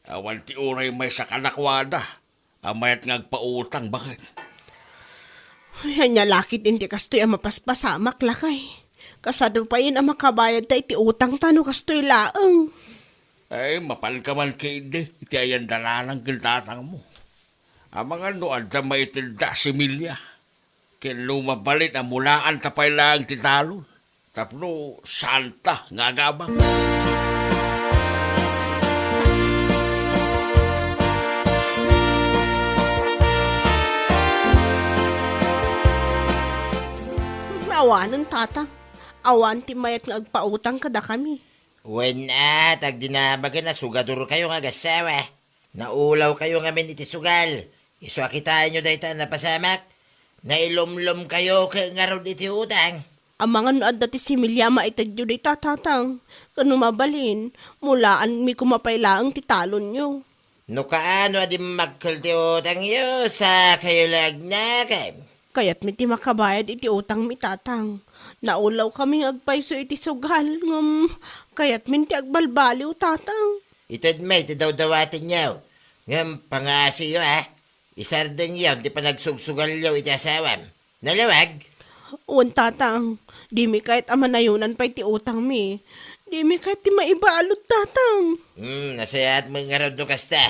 awan ti uray may sakalakwada. Amayat ngagpautang bakan. Ay, anya lakit hindi kastoy ang mapaspasamak lakay. Kasado pa yun ang makabayad ta iti utang tano kastoy laang. Ay, mapal ka man kaide, iti ayan dalanang kiltatang mo. Ang mga noan na maitilda si Milya. Kaya lumabalit ang mulaan tapay lang titalon. Tapno, santa, ngagabang. Awan ng tata. Awan ti mayat nga agpautang kada kami. Wen tag dinabaga na sugaduro kayo nga gasawa. Naulaw kayo nga min iti sugal. Iso akitaan nyo dayta na pasamak. Nailumlum kayo kaya nga ron iti utang. Ang mga noad dati si Milya maitadyo day tatatang. Kano mabalin, mulaan mi kumapaylaang titalon nyo. No kaano adi magkul ti utang yo sa kayo lagnakan. Kaya't mi ti makabayad iti utang mi tatang. Naulaw kaming agpayso iti sugal. Kaya't min ti agbalbaliw tatang. Itad may ti daw-dawatin nyo. Ngam pangasi yo Isardeng yaw ti panagsugsugal yaw iti asawam. Nalawag? Uwan tatang. Di mi kahit amanayunan pa iti utang mi. Di mi kahit ti maibalot tatang. Nasayat mo nga raw do kasta.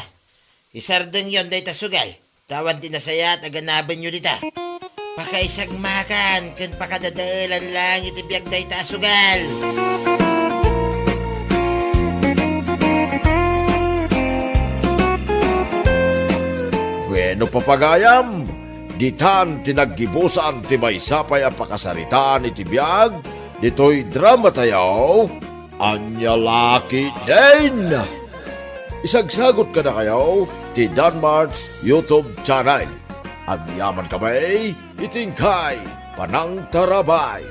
Isardeng yaw day tasugal. Tawan ti nasayat aganaban nyo dita. Pakaisag makan, kan pakadadaalan lang iti biyag day tasugal. Bueno papagayam, ditan tinaggibusan ti maysapay a pakasaritaan iti biyag, dito'y drama tayaw, anya laki din. Isagsagot ka na kayo, ti Danmar's YouTube channel. Ang yaman kamay, itingkay, panang tarabay.